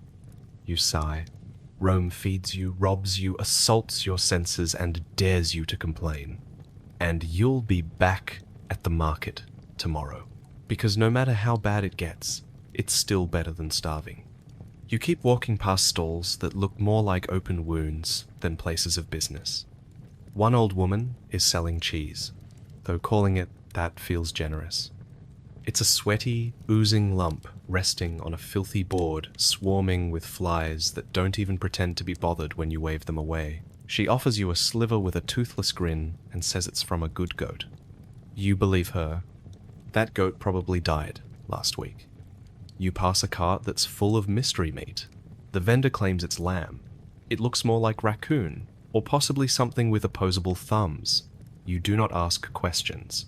You sigh. Rome feeds you, robs you, assaults your senses, and dares you to complain. And you'll be back at the market tomorrow. Because no matter how bad it gets, it's still better than starving. You keep walking past stalls that look more like open wounds than places of business. One old woman is selling cheese, though calling it that feels generous. It's a sweaty, oozing lump resting on a filthy board swarming with flies that don't even pretend to be bothered when you wave them away. She offers you a sliver with a toothless grin and says it's from a good goat. You believe her. That goat probably died last week. You pass a cart that's full of mystery meat. The vendor claims it's lamb. It looks more like raccoon, or possibly something with opposable thumbs. You do not ask questions.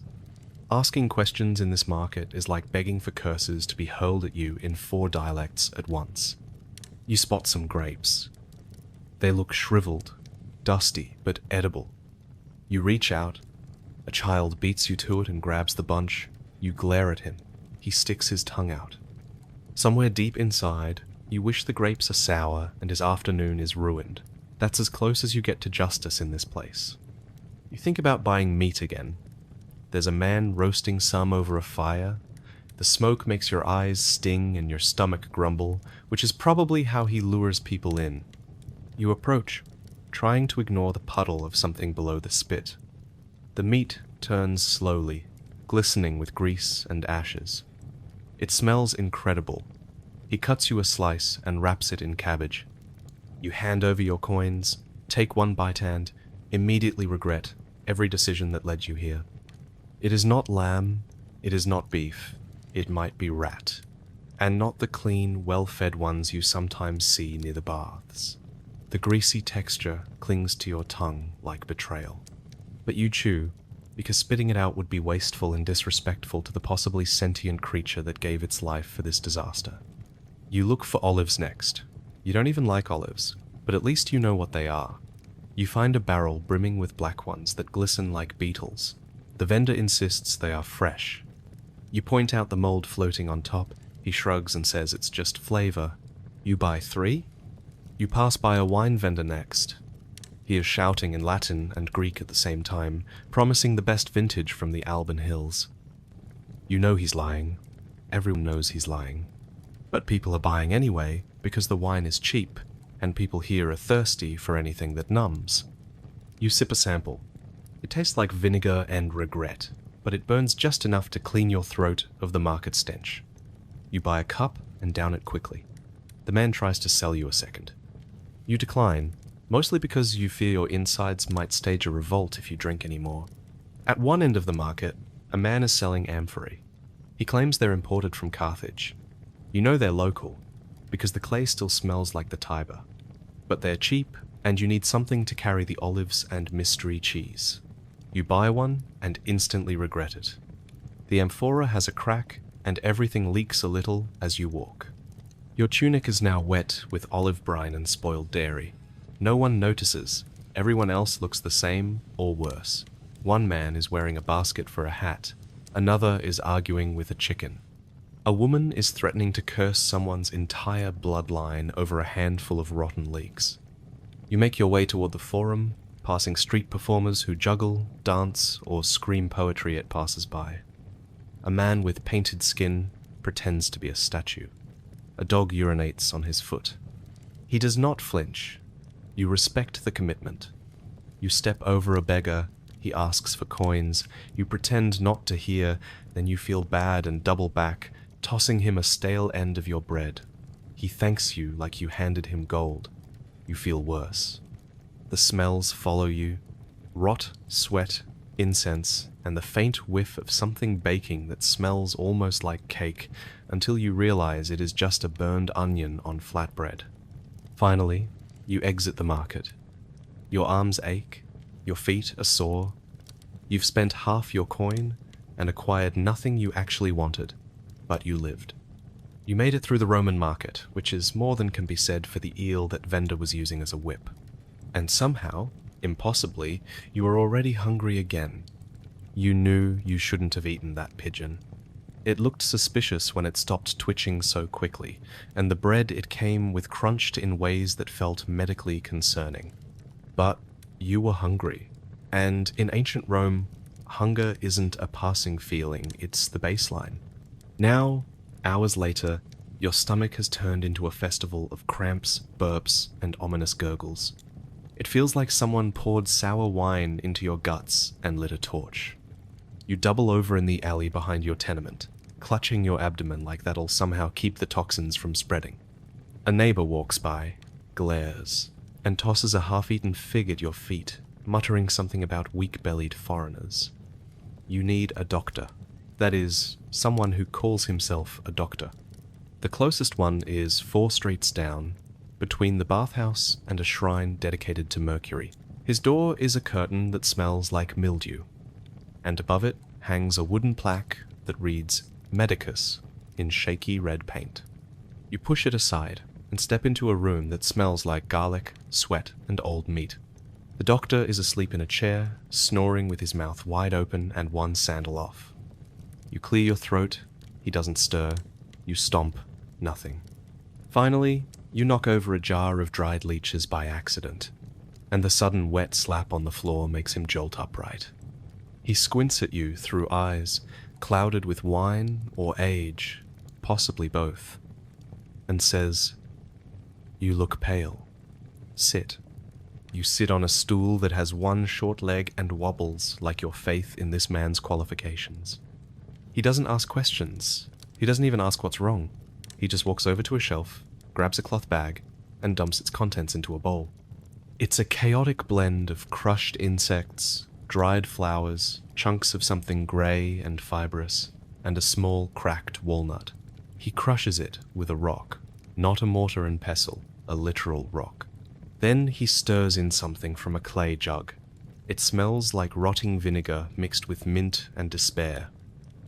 Asking questions in this market is like begging for curses to be hurled at you in 4 dialects at once. You spot some grapes. They look shriveled, dusty, but edible. You reach out, A child beats you to it and grabs the bunch. You glare at him. He sticks his tongue out. Somewhere deep inside, you wish the grapes are sour and his afternoon is ruined. That's as close as you get to justice in this place. You think about buying meat again. There's a man roasting some over a fire. The smoke makes your eyes sting and your stomach grumble, which is probably how he lures people in. You approach, trying to ignore the puddle of something below the spit. The meat turns slowly, glistening with grease and ashes. It smells incredible. He cuts you a slice and wraps it in cabbage. You hand over your coins, take one bite and immediately regret every decision that led you here. It is not lamb, it is not beef, it might be rat, and not the clean, well-fed ones you sometimes see near the baths. The greasy texture clings to your tongue like betrayal. But you chew, because spitting it out would be wasteful and disrespectful to the possibly sentient creature that gave its life for this disaster. You look for olives next. You don't even like olives, but at least you know what they are. You find a barrel brimming with black ones that glisten like beetles. The vendor insists they are fresh. You point out the mold floating on top. He shrugs and says it's just flavor. You buy 3? You pass by a wine vendor next. He is shouting in Latin and Greek at the same time, promising the best vintage from the Alban Hills. You know he's lying. Everyone knows he's lying. But people are buying anyway because the wine is cheap, and people here are thirsty for anything that numbs. You sip a sample. It tastes like vinegar and regret, but it burns just enough to clean your throat of the market stench. You buy a cup and down it quickly. The man tries to sell you a second. You decline, mostly because you fear your insides might stage a revolt if you drink any more. At one end of the market, a man is selling amphorae. He claims they're imported from Carthage. You know they're local, because the clay still smells like the Tiber. But they're cheap, and you need something to carry the olives and mystery cheese. You buy one and instantly regret it. The amphora has a crack, and everything leaks a little as you walk. Your tunic is now wet with olive brine and spoiled dairy. No one notices. Everyone else looks the same or worse. One man is wearing a basket for a hat. Another is arguing with a chicken. A woman is threatening to curse someone's entire bloodline over a handful of rotten leeks. You make your way toward the forum, passing street performers who juggle, dance, or scream poetry at passers-by. A man with painted skin pretends to be a statue. A dog urinates on his foot. He does not flinch. You respect the commitment. You step over a beggar. He asks for coins. You pretend not to hear. Then you feel bad and double back, tossing him a stale end of your bread. He thanks you like you handed him gold. You feel worse. The smells follow you. Rot, sweat, incense, and the faint whiff of something baking that smells almost like cake until you realize it is just a burned onion on flatbread. Finally, you exit the market. Your arms ache, your feet are sore. You've spent half your coin and acquired nothing you actually wanted, but you lived. You made it through the Roman market, which is more than can be said for the eel that vendor was using as a whip. And somehow, impossibly, you are already hungry again. You knew you shouldn't have eaten that pigeon. It looked suspicious when it stopped twitching so quickly, and the bread it came with crunched in ways that felt medically concerning. But you were hungry, and in ancient Rome, hunger isn't a passing feeling, it's the baseline. Now, hours later, your stomach has turned into a festival of cramps, burps, and ominous gurgles. It feels like someone poured sour wine into your guts and lit a torch. You double over in the alley behind your tenement, clutching your abdomen like that'll somehow keep the toxins from spreading. A neighbor walks by, glares, and tosses a half-eaten fig at your feet, muttering something about weak-bellied foreigners. You need a doctor. That is, someone who calls himself a doctor. The closest one is 4 streets down, between the bathhouse and a shrine dedicated to Mercury. His door is a curtain that smells like mildew, and above it hangs a wooden plaque that reads Medicus in shaky red paint. You push it aside and step into a room that smells like garlic, sweat, and old meat. The doctor is asleep in a chair, snoring with his mouth wide open and one sandal off. You clear your throat, he doesn't stir. You stomp, nothing. Finally, you knock over a jar of dried leeches by accident, and the sudden wet slap on the floor makes him jolt upright. He squints at you through eyes clouded with wine or age, possibly both, and says, "You look pale. Sit." You sit on a stool that has one short leg and wobbles like your faith in this man's qualifications. He doesn't ask questions. He doesn't even ask what's wrong. He just walks over to a shelf, grabs a cloth bag, and dumps its contents into a bowl. It's a chaotic blend of crushed insects, dried flowers, chunks of something grey and fibrous, and a small cracked walnut. He crushes it with a rock, not a mortar and pestle, a literal rock. Then he stirs in something from a clay jug. It smells like rotting vinegar mixed with mint and despair.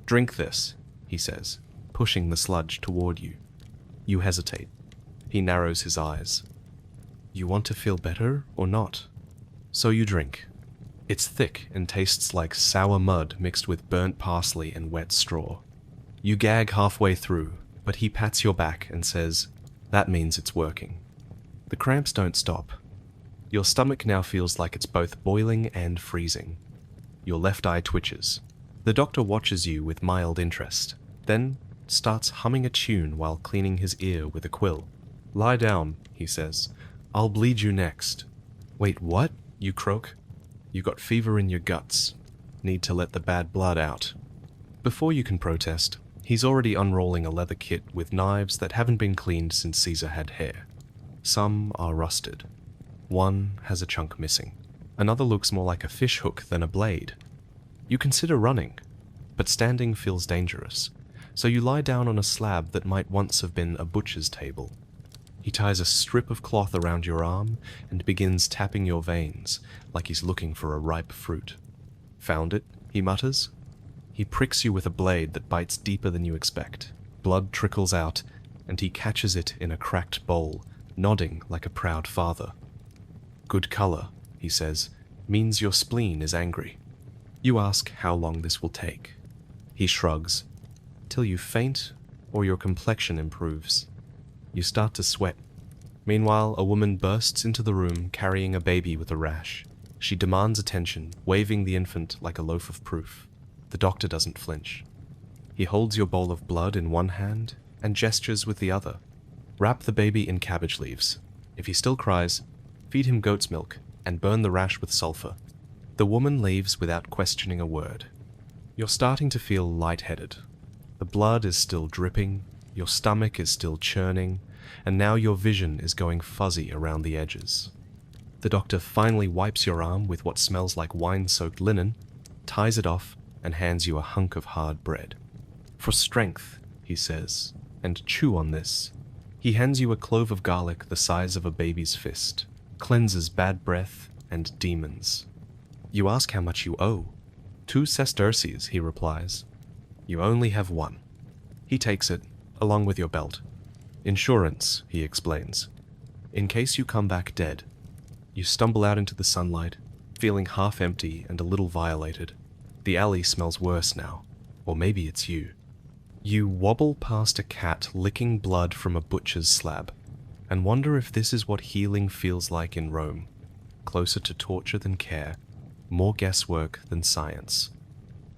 "Drink this," he says, pushing the sludge toward you. You hesitate. He narrows his eyes. You want to feel better or not? So you drink. It's thick and tastes like sour mud mixed with burnt parsley and wet straw. You gag halfway through, but he pats your back and says, "That means it's working." The cramps don't stop. Your stomach now feels like it's both boiling and freezing. Your left eye twitches. The doctor watches you with mild interest, then starts humming a tune while cleaning his ear with a quill. "Lie down," he says. "I'll bleed you next." "Wait, what?" you croak. "You got fever in your guts. Need to let the bad blood out." Before you can protest, he's already unrolling a leather kit with knives that haven't been cleaned since Caesar had hair. Some are rusted. One has a chunk missing. Another looks more like a fish hook than a blade. You consider running, but standing feels dangerous, so you lie down on a slab that might once have been a butcher's table. He ties a strip of cloth around your arm and begins tapping your veins like he's looking for a ripe fruit. "Found it," he mutters. He pricks you with a blade that bites deeper than you expect. Blood trickles out, and he catches it in a cracked bowl, nodding like a proud father. "Good color," he says, "means your spleen is angry." You ask how long this will take. He shrugs. "Till you faint or your complexion improves." You start to sweat. Meanwhile, a woman bursts into the room carrying a baby with a rash. She demands attention, waving the infant like a loaf of proof. The doctor doesn't flinch. He holds your bowl of blood in one hand and gestures with the other. Wrap the baby in cabbage leaves. If he still cries, feed him goat's milk and burn the rash with sulfur. The woman leaves without questioning a word. You're starting to feel lightheaded. The blood is still dripping, your stomach is still churning, and now your vision is going fuzzy around the edges. The doctor finally wipes your arm with what smells like wine-soaked linen, ties it off, and hands you a hunk of hard bread. "For strength," he says, "and chew on this." He hands you a clove of garlic the size of a baby's fist, cleanses bad breath and demons. You ask how much you owe. 2 sesterces, he replies. You only have 1. He takes it, along with your belt. Insurance, he explains. In case you come back dead. You stumble out into the sunlight, feeling half empty and a little violated. The alley smells worse now, or maybe it's you. You wobble past a cat licking blood from a butcher's slab, and wonder if this is what healing feels like in Rome. Closer to torture than care, more guesswork than science.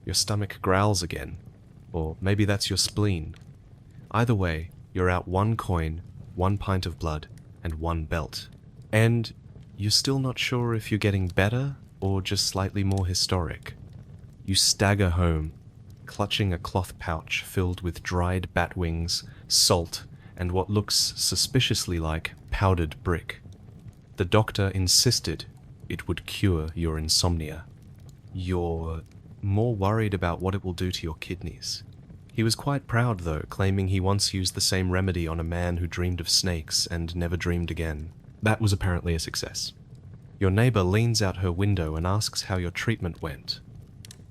Your stomach growls again, or maybe that's your spleen. Either way, you're out 1 coin, 1 pint of blood, and 1 belt. And you're still not sure if you're getting better or just slightly more historic. You stagger home, clutching a cloth pouch filled with dried bat wings, salt, and what looks suspiciously like powdered brick. The doctor insisted it would cure your insomnia. You're more worried about what it will do to your kidneys. He was quite proud, though, claiming he once used the same remedy on a man who dreamed of snakes and never dreamed again. That was apparently a success. Your neighbor leans out her window and asks how your treatment went.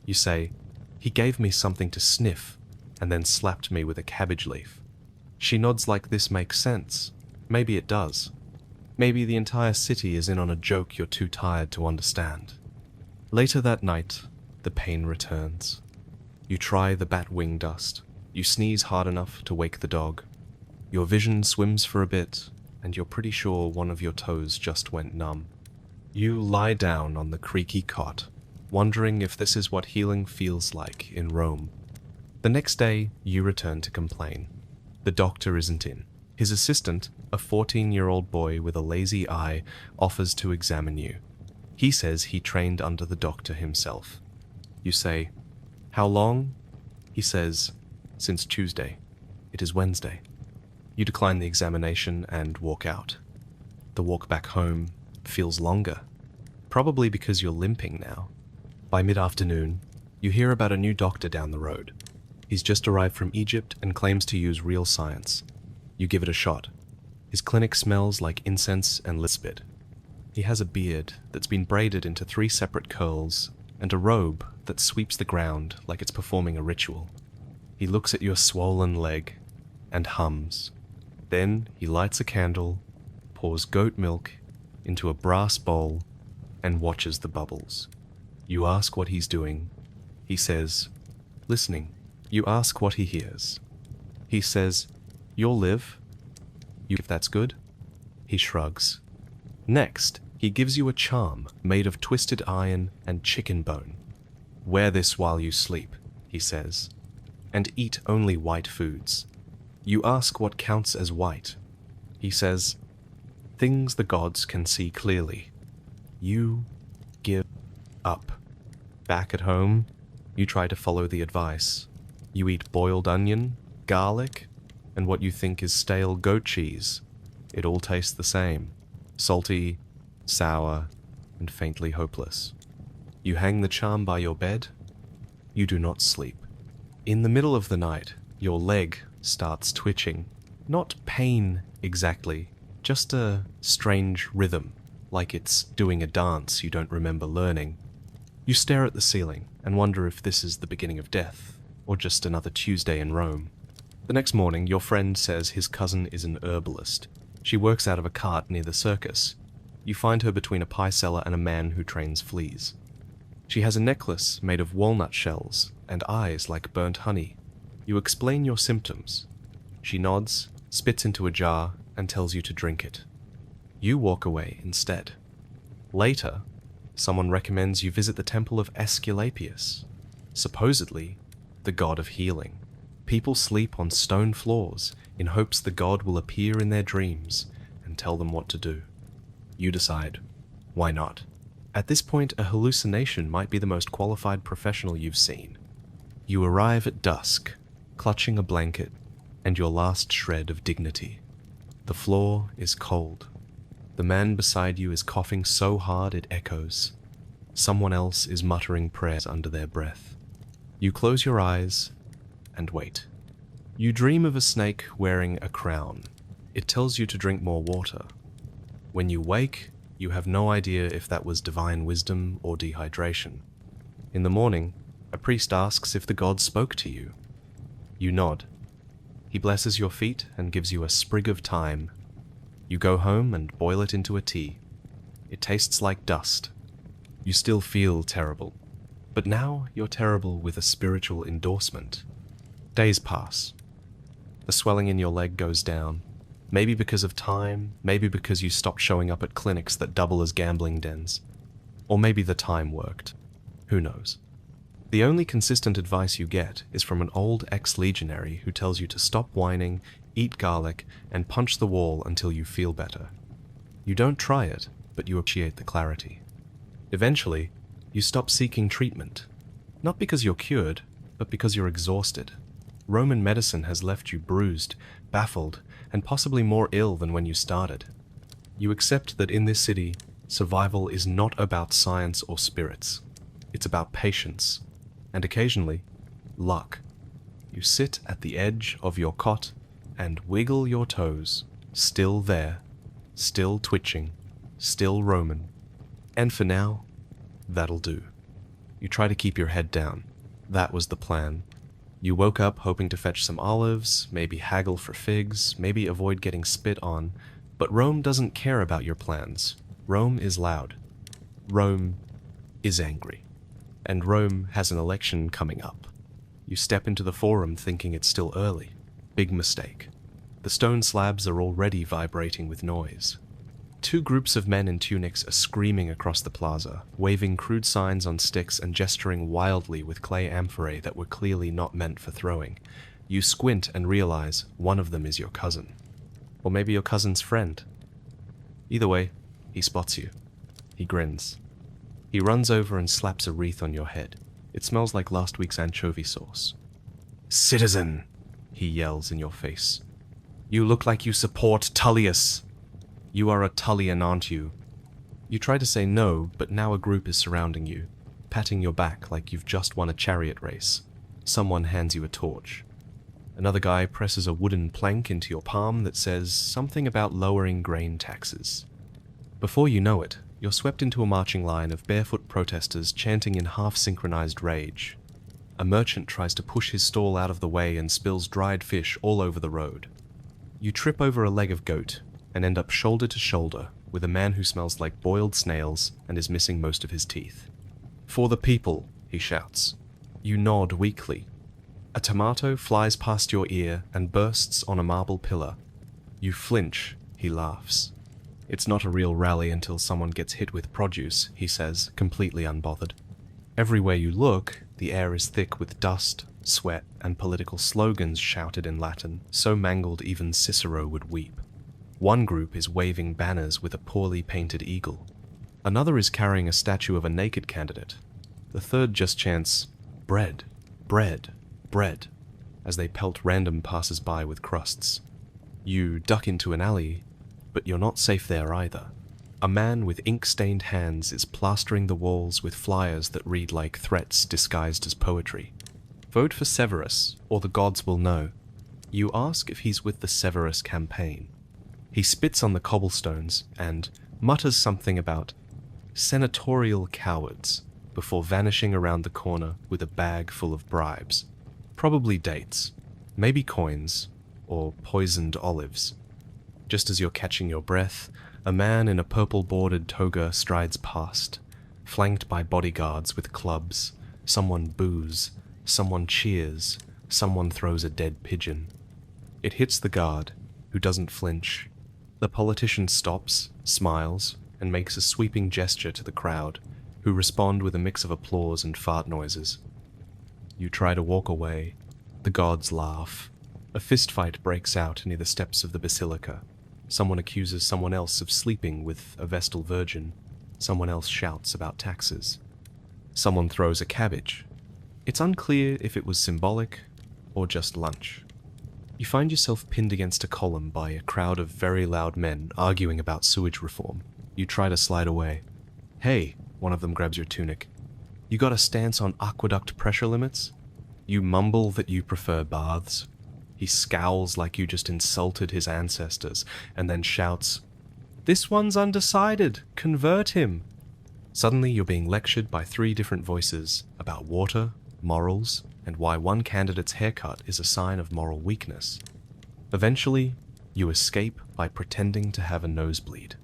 You say, "He gave me something to sniff, and then slapped me with a cabbage leaf." She nods like this makes sense. Maybe it does. Maybe the entire city is in on a joke you're too tired to understand. Later that night, the pain returns. You try the bat wing dust. You sneeze hard enough to wake the dog. Your vision swims for a bit, and you're pretty sure one of your toes just went numb. You lie down on the creaky cot, wondering if this is what healing feels like in Rome. The next day, you return to complain. The doctor isn't in. His assistant, a 14-year-old boy with a lazy eye, offers to examine you. He says he trained under the doctor himself. You say, "How long?" He says, "Since Tuesday. It is Wednesday." You decline the examination and walk out. The walk back home feels longer, probably because you're limping now. By mid-afternoon, you hear about a new doctor down the road. He's just arrived from Egypt and claims to use real science. You give it a shot. His clinic smells like incense and lispid. He has a beard that's been braided into 3 separate curls and a robe that sweeps the ground like it's performing a ritual. He looks at your swollen leg and hums. Then he lights a candle, pours goat milk into a brass bowl, and watches the bubbles. You ask what he's doing. He says, "Listening." You ask what he hears. He says, "You'll live." You, "If that's good." He shrugs. Next, he gives you a charm made of twisted iron and chicken bone. "Wear this while you sleep," he says, "and eat only white foods." You ask what counts as white. He says, "Things the gods can see clearly." You give up. Back at home, you try to follow the advice. You eat boiled onion, garlic, and what you think is stale goat cheese. It all tastes the same: salty, sour, and faintly hopeless. You hang the charm by your bed. You do not sleep. In the middle of the night, your leg starts twitching. Not pain exactly, just a strange rhythm, like it's doing a dance you don't remember learning. You stare at the ceiling and wonder if this is the beginning of death, or just another Tuesday in Rome. The next morning, your friend says his cousin is an herbalist. She works out of a cart near the circus. You find her between a pie seller and a man who trains fleas. She has a necklace made of walnut shells and eyes like burnt honey. You explain your symptoms. She nods, spits into a jar, and tells you to drink it. You walk away instead. Later, someone recommends you visit the temple of Aesculapius, supposedly the god of healing. People sleep on stone floors in hopes the god will appear in their dreams and tell them what to do. You decide, why not? At this point, a hallucination might be the most qualified professional you've seen. You arrive at dusk, clutching a blanket and your last shred of dignity. The floor is cold. The man beside you is coughing so hard it echoes. Someone else is muttering prayers under their breath. You close your eyes and wait. You dream of a snake wearing a crown. It tells you to drink more water. When you wake, you have no idea if that was divine wisdom or dehydration. In the morning, a priest asks if the god spoke to you. You nod. He blesses your feet and gives you a sprig of thyme. You go home and boil it into a tea. It tastes like dust. You still feel terrible, but now you're terrible with a spiritual endorsement. Days pass. The swelling in your leg goes down. Maybe because of time, maybe because you stopped showing up at clinics that double as gambling dens. Or maybe the time worked. Who knows? The only consistent advice you get is from an old ex-legionary who tells you to stop whining, eat garlic, and punch the wall until you feel better. You don't try it, but you appreciate the clarity. Eventually, you stop seeking treatment. Not because you're cured, but because you're exhausted. Roman medicine has left you bruised, baffled, and possibly more ill than when you started. You accept that in this city, survival is not about science or spirits. It's about patience, and occasionally, luck. You sit at the edge of your cot and wiggle your toes, still there, still twitching, still Roman. And for now, that'll do. You try to keep your head down. That was the plan. You woke up hoping to fetch some olives, maybe haggle for figs, maybe avoid getting spit on, But Rome doesn't care about your plans. Rome is loud. Rome is angry. And Rome has an election coming up. You step into the forum thinking it's still early. Big mistake. The stone slabs are already vibrating with noise. Two groups of men in tunics are screaming across the plaza, waving crude signs on sticks and gesturing wildly with clay amphorae that were clearly not meant for throwing. You squint and realize one of them is your cousin. Or maybe your cousin's friend. Either way, he spots you. He grins. He runs over and slaps a wreath on your head. It smells like last week's anchovy sauce. "Citizen!" he yells in your face. "You look like you support Tullius. You are a Tullian, aren't you?" You try to say no, but now a group is surrounding you, patting your back like you've just won a chariot race. Someone hands you a torch. Another guy presses a wooden plank into your palm that says something about lowering grain taxes. Before you know it, you're swept into a marching line of barefoot protesters chanting in half-synchronized rage. A merchant tries to push his stall out of the way and spills dried fish all over the road. You trip over a leg of goat and end up shoulder to shoulder with a man who smells like boiled snails and is missing most of his teeth. "For the people," he shouts. You nod weakly. A tomato flies past your ear and bursts on a marble pillar. You flinch, he laughs. "It's not a real rally until someone gets hit with produce," he says, completely unbothered. Everywhere you look, the air is thick with dust, sweat, and political slogans shouted in Latin, so mangled even Cicero would weep. One group is waving banners with a poorly painted eagle. Another is carrying a statue of a naked candidate. The third just chants, "Bread, bread, bread," as they pelt random passers-by with crusts. You duck into an alley, but you're not safe there either. A man with ink-stained hands is plastering the walls with flyers that read like threats disguised as poetry. "Vote for Severus, or the gods will know." You ask if he's with the Severus campaign. He spits on the cobblestones and mutters something about senatorial cowards before vanishing around the corner with a bag full of bribes. Probably dates, maybe coins, or poisoned olives. Just as you're catching your breath, a man in a purple-bordered toga strides past, flanked by bodyguards with clubs. Someone boos, someone cheers, someone throws a dead pigeon. It hits the guard, who doesn't flinch. The politician stops, smiles, and makes a sweeping gesture to the crowd, who respond with a mix of applause and fart noises. You try to walk away. The gods laugh. A fistfight breaks out near the steps of the basilica. Someone accuses someone else of sleeping with a Vestal Virgin. Someone else shouts about taxes. Someone throws a cabbage. It's unclear if it was symbolic or just lunch. You find yourself pinned against a column by a crowd of very loud men arguing about sewage reform. You try to slide away. "Hey," one of them grabs your tunic. "You got a stance on aqueduct pressure limits?" You mumble that you prefer baths. He scowls like you just insulted his ancestors, and then shouts, "This one's undecided! Convert him!" Suddenly you're being lectured by 3 different voices about water, morals, and why one candidate's haircut is a sign of moral weakness. Eventually, you escape by pretending to have a nosebleed.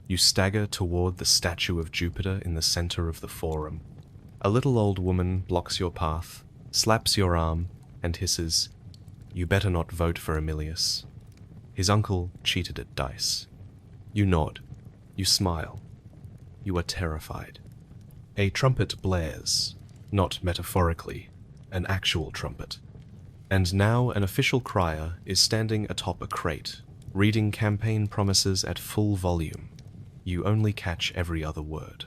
You stagger toward the statue of Jupiter in the center of the forum. A little old woman blocks your path, slaps your arm, and hisses, "You better not vote for Emilius. His uncle cheated at dice." You nod. You smile. You are terrified. A trumpet blares, not metaphorically, an actual trumpet. And now an official crier is standing atop a crate, reading campaign promises at full volume. You only catch every other word.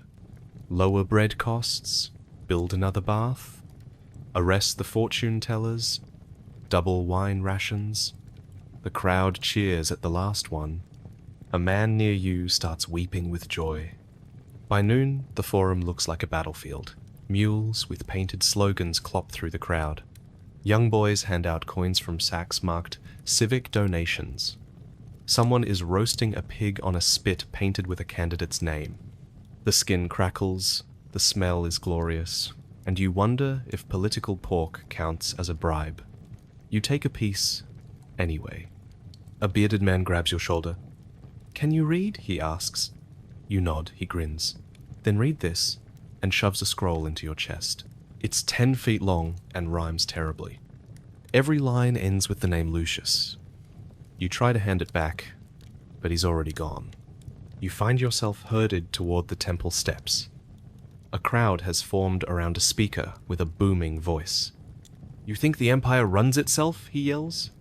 Lower bread costs, build another bath, arrest the fortune tellers, double wine rations. The crowd cheers at the last one. A man near you starts weeping with joy. By noon, the forum looks like a battlefield. Mules with painted slogans clop through the crowd. Young boys hand out coins from sacks marked civic donations. Someone is roasting a pig on a spit painted with a candidate's name. The skin crackles, the smell is glorious, and you wonder if political pork counts as a bribe. You take a piece anyway. A bearded man grabs your shoulder. "Can you read?" he asks. You nod, he grins. "Then read this," and shoves a scroll into your chest. It's 10 feet long and rhymes terribly. Every line ends with the name Lucius. You try to hand it back, but he's already gone. You find yourself herded toward the temple steps. A crowd has formed around a speaker with a booming voice. "You think the Empire runs itself?" he yells.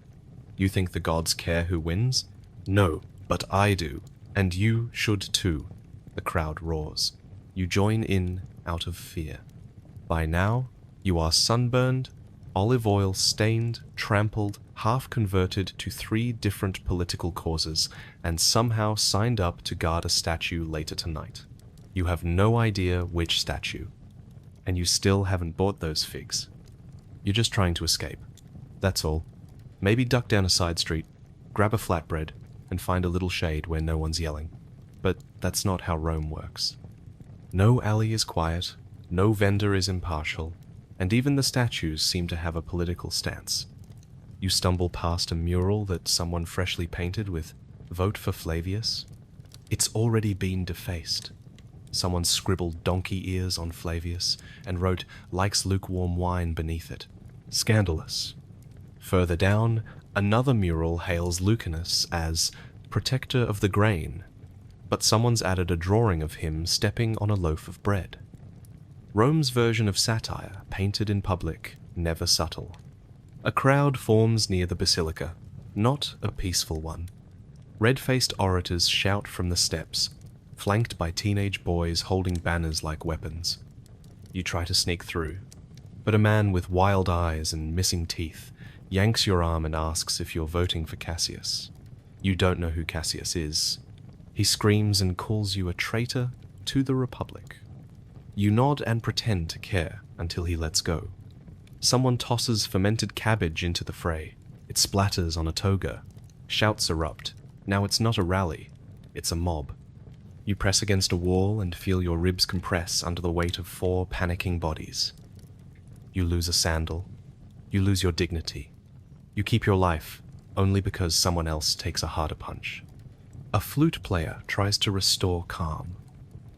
"You think the gods care who wins?" "No, but I do, and you should too," the crowd roars. You join in out of fear. By now, you are sunburned, olive oil stained, trampled, half converted to 3 different political causes, and somehow signed up to guard a statue later tonight. You have no idea which statue, and you still haven't bought those figs. You're just trying to escape. That's all. Maybe duck down a side street, grab a flatbread, and find a little shade where no one's yelling. But that's not how Rome works. No alley is quiet, no vendor is impartial, and even the statues seem to have a political stance. You stumble past a mural that someone freshly painted with "Vote for Flavius." It's already been defaced. Someone scribbled donkey ears on Flavius and wrote "likes lukewarm wine" beneath it. Scandalous. Further down, another mural hails Lucanus as "protector of the grain," but someone's added a drawing of him stepping on a loaf of bread. Rome's version of satire, painted in public, never subtle. A crowd forms near the basilica, not a peaceful one. Red-faced orators shout from the steps, flanked by teenage boys holding banners like weapons. You try to sneak through, but a man with wild eyes and missing teeth yanks your arm and asks if you're voting for Cassius. You don't know who Cassius is. He screams and calls you a traitor to the Republic. You nod and pretend to care until he lets go. Someone tosses fermented cabbage into the fray. It splatters on a toga. Shouts erupt. Now it's not a rally, it's a mob. You press against a wall and feel your ribs compress under the weight of 4 panicking bodies. You lose a sandal. You lose your dignity. You keep your life only because someone else takes a harder punch. A flute player tries to restore calm.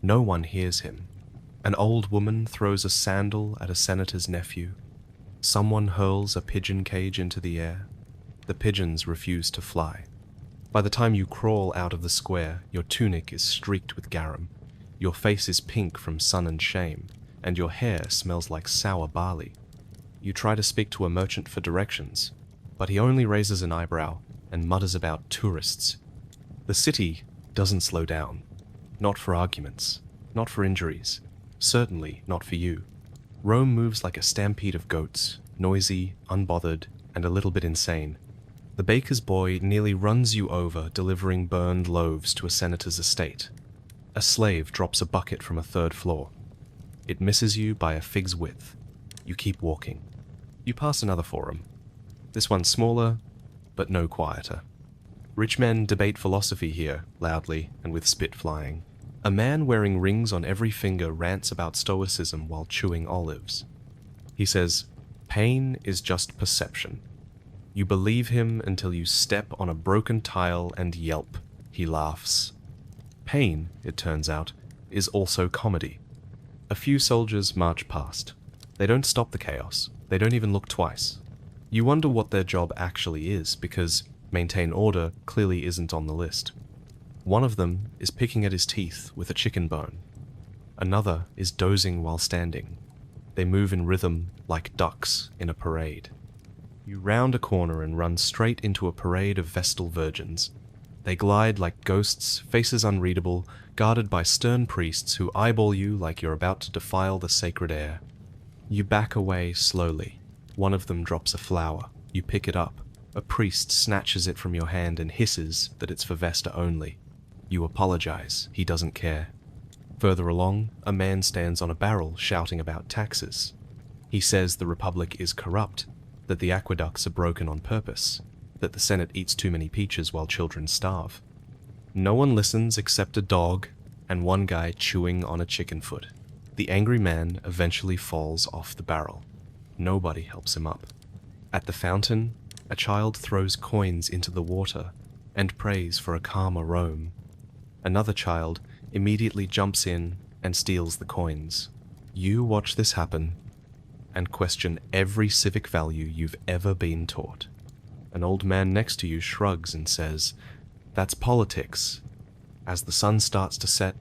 No one hears him. An old woman throws a sandal at a senator's nephew. Someone hurls a pigeon cage into the air. The pigeons refuse to fly. By the time you crawl out of the square, your tunic is streaked with garum. Your face is pink from sun and shame, and your hair smells like sour barley. You try to speak to a merchant for directions, but he only raises an eyebrow and mutters about tourists. The city doesn't slow down. Not for arguments, not for injuries, certainly not for you. Rome moves like a stampede of goats, noisy, unbothered, and a little bit insane. The baker's boy nearly runs you over delivering burned loaves to a senator's estate. A slave drops a bucket from a 3rd floor. It misses you by a fig's width. You keep walking. You pass another forum. This one's smaller, but no quieter. Rich men debate philosophy here, loudly and with spit flying. A man wearing rings on every finger rants about stoicism while chewing olives. He says, "Pain is just perception." You believe him until you step on a broken tile and yelp. He laughs. Pain, it turns out, is also comedy. A few soldiers march past. They don't stop the chaos. They don't even look twice. You wonder what their job actually is, because maintain order clearly isn't on the list. One of them is picking at his teeth with a chicken bone. Another is dozing while standing. They move in rhythm like ducks in a parade. You round a corner and run straight into a parade of Vestal virgins. They glide like ghosts, faces unreadable, guarded by stern priests who eyeball you like you're about to defile the sacred air. You back away slowly. One of them drops a flower. You pick it up. A priest snatches it from your hand and hisses that it's for Vesta only. You apologize. He doesn't care. Further along, a man stands on a barrel shouting about taxes. He says the Republic is corrupt, that the aqueducts are broken on purpose, that the Senate eats too many peaches while children starve. No one listens except a dog and one guy chewing on a chicken foot. The angry man eventually falls off the barrel. Nobody helps him up. At the fountain, a child throws coins into the water and prays for a calmer Rome. Another child immediately jumps in and steals the coins. You watch this happen and question every civic value you've ever been taught. An old man next to you shrugs and says, "That's politics." As the sun starts to set,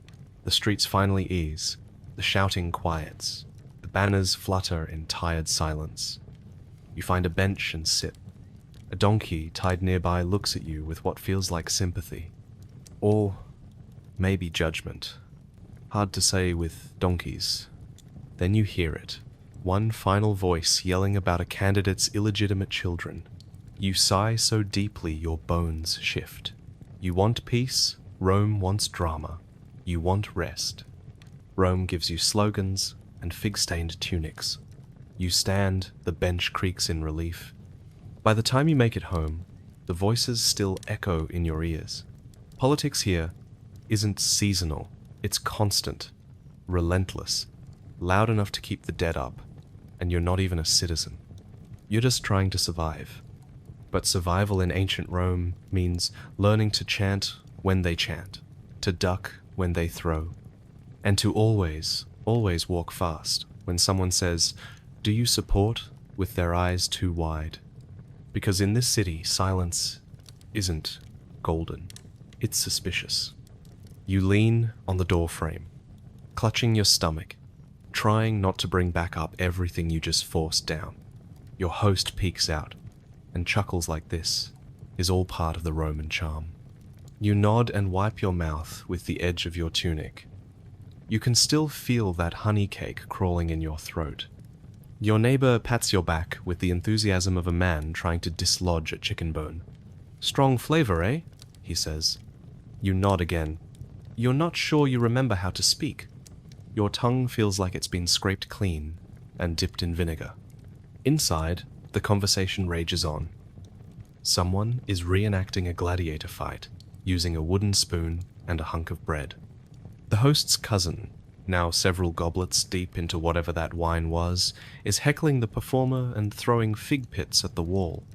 the streets finally ease, the shouting quiets, the banners flutter in tired silence. You find a bench and sit. A donkey tied nearby looks at you with what feels like sympathy. Or maybe judgment. Hard to say with donkeys. Then you hear it. One final voice yelling about a candidate's illegitimate children. You sigh so deeply your bones shift. You want peace, Rome wants drama. You want rest. Rome gives you slogans and fig-stained tunics. You stand, the bench creaks in relief. By the time you make it home, the voices still echo in your ears. Politics here isn't seasonal, it's constant, relentless, loud enough to keep the dead up, and you're not even a citizen. You're just trying to survive. But survival in ancient Rome means learning to chant when they chant, to duck when they throw, and to always walk fast when someone says, "Do you support?" with their eyes too wide. Because in this city, silence isn't golden, it's suspicious. You lean on the doorframe, clutching your stomach, trying not to bring back up everything you just forced down. Your host peeks out and chuckles like this is all part of the Roman charm. You nod and wipe your mouth with the edge of your tunic. You can still feel that honey cake crawling in your throat. Your neighbor pats your back with the enthusiasm of a man trying to dislodge a chicken bone. "Strong flavor, eh?" he says. You nod again. You're not sure you remember how to speak. Your tongue feels like it's been scraped clean and dipped in vinegar. Inside, the conversation rages on. Someone is reenacting a gladiator fight, using a wooden spoon and a hunk of bread. The host's cousin, now several goblets deep into whatever that wine was, is heckling the performer and throwing fig pits at the wall.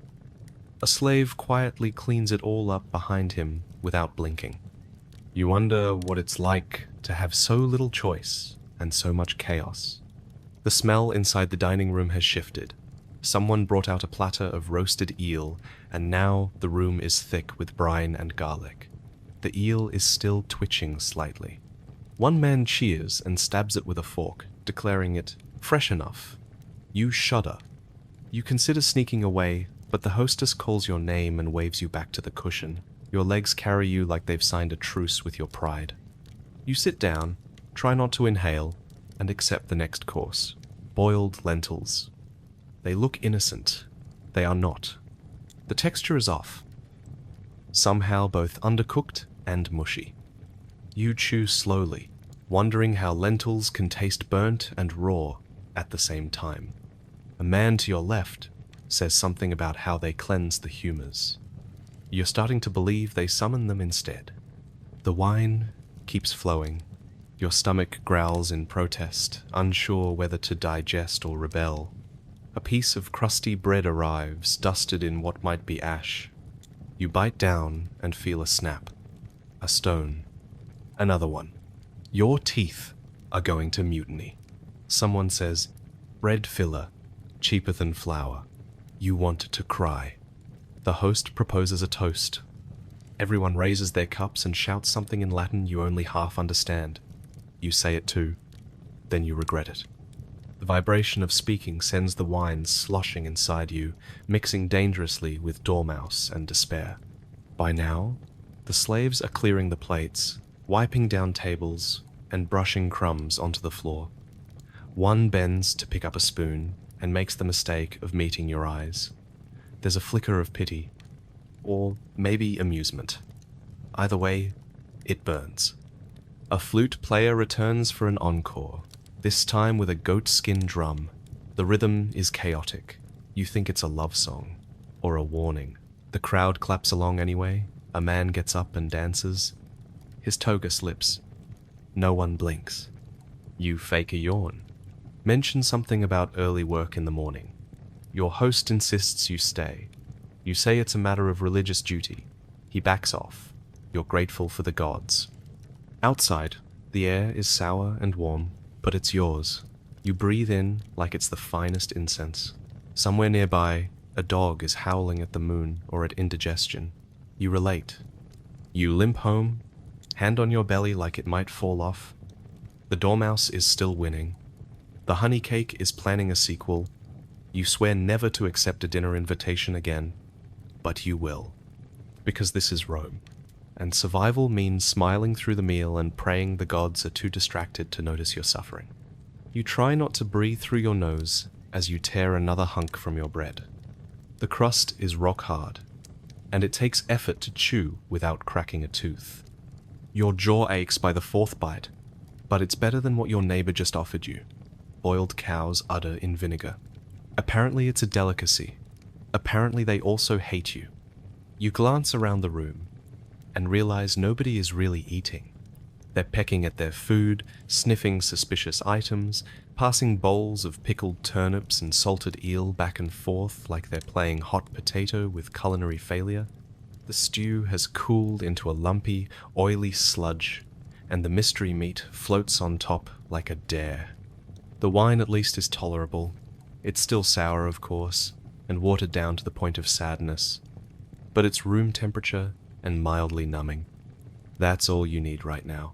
A slave quietly cleans it all up behind him without blinking. You wonder what it's like to have so little choice and so much chaos. The smell inside the dining room has shifted. Someone brought out a platter of roasted eel, and now the room is thick with brine and garlic. The eel is still twitching slightly. One man cheers and stabs it with a fork, declaring it fresh enough. You shudder. You consider sneaking away, but the hostess calls your name and waves you back to the cushion. Your legs carry you like they've signed a truce with your pride. You sit down, try not to inhale, and accept the next course. Boiled lentils. They look innocent. They are not. The texture is off. Somehow both undercooked and mushy. You chew slowly, wondering how lentils can taste burnt and raw at the same time. A man to your left says something about how they cleanse the humors. You're starting to believe they summon them instead. The wine keeps flowing. Your stomach growls in protest, unsure whether to digest or rebel. A piece of crusty bread arrives, dusted in what might be ash. You bite down and feel a snap. A stone. Another one. Your teeth are going to mutiny. Someone says, "Bread filler, cheaper than flour." You want to cry. The host proposes a toast. Everyone raises their cups and shouts something in Latin you only half understand. You say it too. Then you regret it. The vibration of speaking sends the wine sloshing inside you, mixing dangerously with dormouse and despair. By now, the slaves are clearing the plates, wiping down tables, and brushing crumbs onto the floor. One bends to pick up a spoon and makes the mistake of meeting your eyes. There's a flicker of pity, or maybe amusement. Either way, it burns. A flute player returns for an encore, this time with a goatskin drum. The rhythm is chaotic. You think it's a love song, or a warning. The crowd claps along anyway. A man gets up and dances. His toga slips. No one blinks. You fake a yawn. Mention something about early work in the morning. Your host insists you stay. You say it's a matter of religious duty. He backs off. You're grateful for the gods. Outside, the air is sour and warm, but it's yours. You breathe in like it's the finest incense. Somewhere nearby, a dog is howling at the moon or at indigestion. You relate. You limp home, hand on your belly like it might fall off. The dormouse is still winning. The honey cake is planning a sequel. You swear never to accept a dinner invitation again, but you will. Because this is Rome, and survival means smiling through the meal and praying the gods are too distracted to notice your suffering. You try not to breathe through your nose as you tear another hunk from your bread. The crust is rock hard, and it takes effort to chew without cracking a tooth. Your jaw aches by the fourth bite, but it's better than what your neighbor just offered you: boiled cow's udder in vinegar. Apparently it's a delicacy. Apparently they also hate you. You glance around the room and realize nobody is really eating. They're pecking at their food, sniffing suspicious items, passing bowls of pickled turnips and salted eel back and forth like they're playing hot potato with culinary failure. The stew has cooled into a lumpy, oily sludge, and the mystery meat floats on top like a dare. The wine at least is tolerable. It's still sour, of course, and watered down to the point of sadness, but it's room temperature and mildly numbing. That's all you need right now.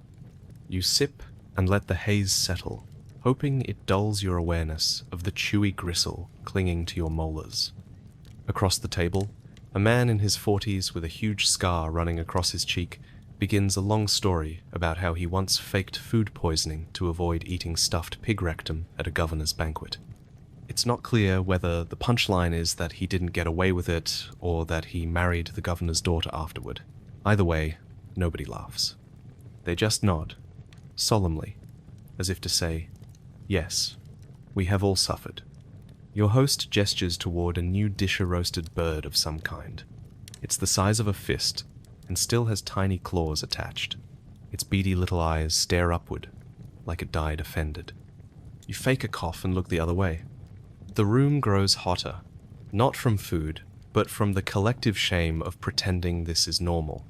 You sip and let the haze settle, hoping it dulls your awareness of the chewy gristle clinging to your molars. Across the table, a man in his 40s with a huge scar running across his cheek begins a long story about how he once faked food poisoning to avoid eating stuffed pig rectum at a governor's banquet. It's not clear whether the punchline is that he didn't get away with it or that he married the governor's daughter afterward. Either way, nobody laughs. They just nod, solemnly, as if to say, yes, we have all suffered. Your host gestures toward a new disher-roasted bird of some kind. It's the size of a fist and still has tiny claws attached. Its beady little eyes stare upward, like it died offended. You fake a cough and look the other way. The room grows hotter, not from food, but from the collective shame of pretending this is normal.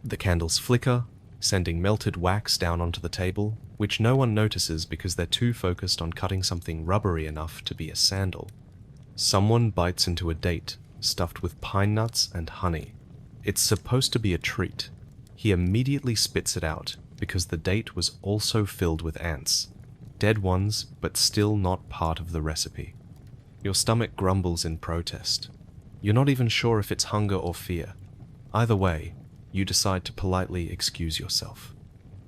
The candles flicker, sending melted wax down onto the table, which no one notices because they're too focused on cutting something rubbery enough to be a sandal. Someone bites into a date, stuffed with pine nuts and honey. It's supposed to be a treat. He immediately spits it out, because the date was also filled with ants. Dead ones, but still not part of the recipe. Your stomach grumbles in protest. You're not even sure if it's hunger or fear. Either way, you decide to politely excuse yourself.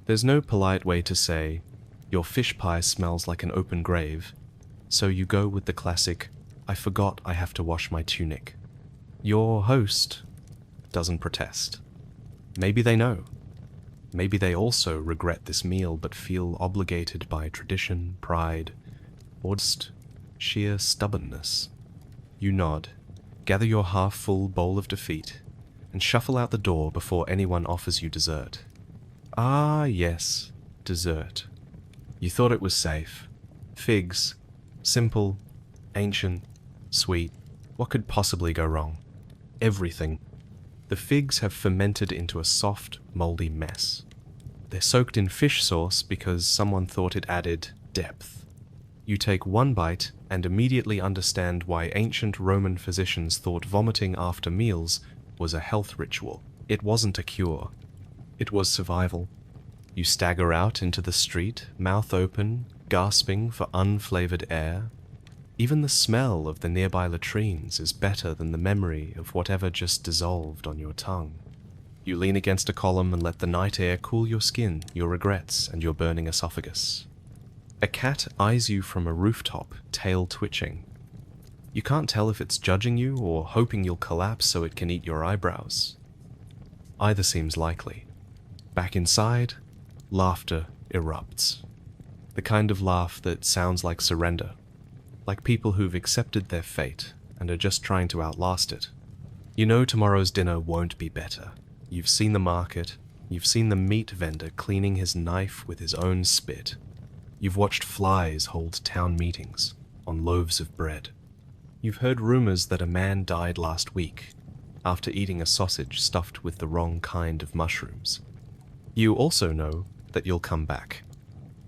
There's no polite way to say, your fish pie smells like an open grave, so you go with the classic, I forgot I have to wash my tunic. Your host doesn't protest. Maybe they know. Maybe they also regret this meal but feel obligated by tradition, pride, or just sheer stubbornness. You nod, gather your half-full bowl of defeat, and shuffle out the door before anyone offers you dessert. Ah, yes, dessert. You thought it was safe. Figs. Simple, ancient, sweet. What could possibly go wrong? Everything. The figs have fermented into a soft, moldy mess. They're soaked in fish sauce because someone thought it added depth. You take one bite and immediately understand why ancient Roman physicians thought vomiting after meals was a health ritual. It wasn't a cure. It was survival. You stagger out into the street, mouth open, gasping for unflavored air. Even the smell of the nearby latrines is better than the memory of whatever just dissolved on your tongue. You lean against a column and let the night air cool your skin, your regrets, and your burning esophagus. A cat eyes you from a rooftop, tail twitching. You can't tell if it's judging you or hoping you'll collapse so it can eat your eyebrows. Either seems likely. Back inside, laughter erupts. The kind of laugh that sounds like surrender, like people who've accepted their fate and are just trying to outlast it. You know tomorrow's dinner won't be better. You've seen the market, you've seen the meat vendor cleaning his knife with his own spit. You've watched flies hold town meetings on loaves of bread. You've heard rumors that a man died last week after eating a sausage stuffed with the wrong kind of mushrooms. You also know that you'll come back.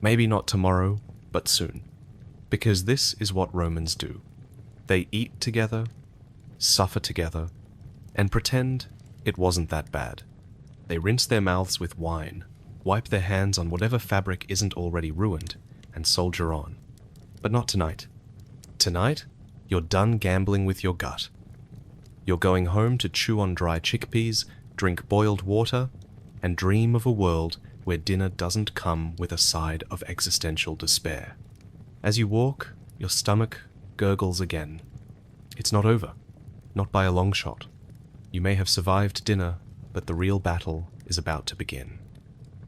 Maybe not tomorrow, but soon. Because this is what Romans do. They eat together, suffer together, and pretend it wasn't that bad. They rinse their mouths with wine, wipe their hands on whatever fabric isn't already ruined, and soldier on. But not tonight. Tonight, you're done gambling with your gut. You're going home to chew on dry chickpeas, drink boiled water, and dream of a world where dinner doesn't come with a side of existential despair. As you walk, your stomach gurgles again. It's not over, not by a long shot. You may have survived dinner, but the real battle is about to begin.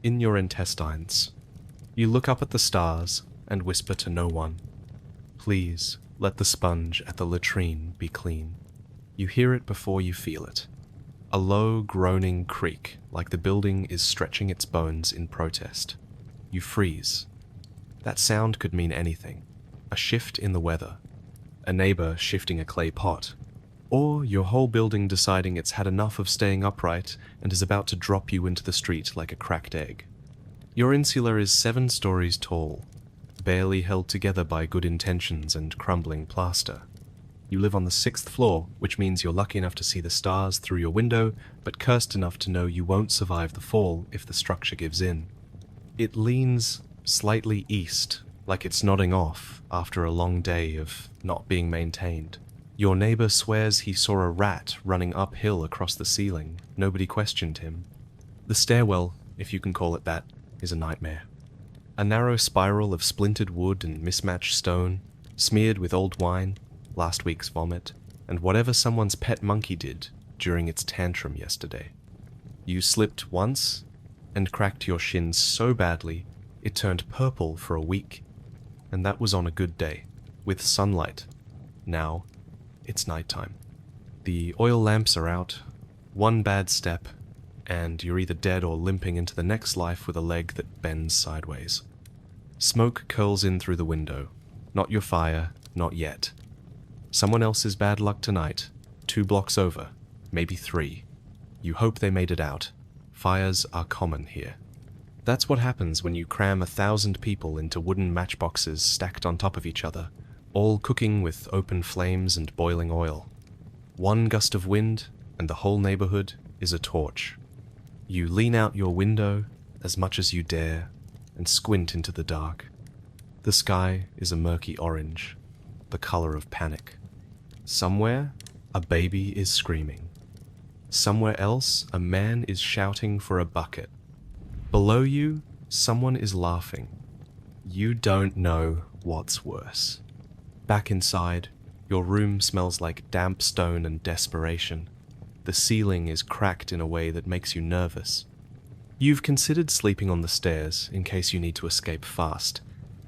In your intestines, you look up at the stars and whisper to no one, "Please let the sponge at the latrine be clean." You hear it before you feel it. A low, groaning creak, like the building is stretching its bones in protest. You freeze. That sound could mean anything. A shift in the weather, a neighbor shifting a clay pot, or your whole building deciding it's had enough of staying upright and is about to drop you into the street like a cracked egg. Your insula is 7 stories tall, barely held together by good intentions and crumbling plaster. You live on the 6th floor, which means you're lucky enough to see the stars through your window, but cursed enough to know you won't survive the fall if the structure gives in. It leans slightly east, like it's nodding off after a long day of not being maintained. Your neighbor swears he saw a rat running uphill across the ceiling. Nobody questioned him. The stairwell, if you can call it that, is a nightmare. A narrow spiral of splintered wood and mismatched stone, smeared with old wine, last week's vomit, and whatever someone's pet monkey did during its tantrum yesterday. You slipped once and cracked your shins so badly it turned purple for a week, and that was on a good day, with sunlight. Now, it's nighttime. The oil lamps are out, one bad step, and you're either dead or limping into the next life with a leg that bends sideways. Smoke curls in through the window. Not your fire, not yet. Someone else's bad luck tonight, 2 blocks over, maybe 3. You hope they made it out. Fires are common here. That's what happens when you cram 1,000 people into wooden matchboxes stacked on top of each other, all cooking with open flames and boiling oil. One gust of wind, and the whole neighborhood is a torch. You lean out your window as much as you dare and squint into the dark. The sky is a murky orange, the color of panic. Somewhere, a baby is screaming. Somewhere else, a man is shouting for a bucket. Below you, someone is laughing. You don't know what's worse. Back inside, your room smells like damp stone and desperation. The ceiling is cracked in a way that makes you nervous. You've considered sleeping on the stairs in case you need to escape fast,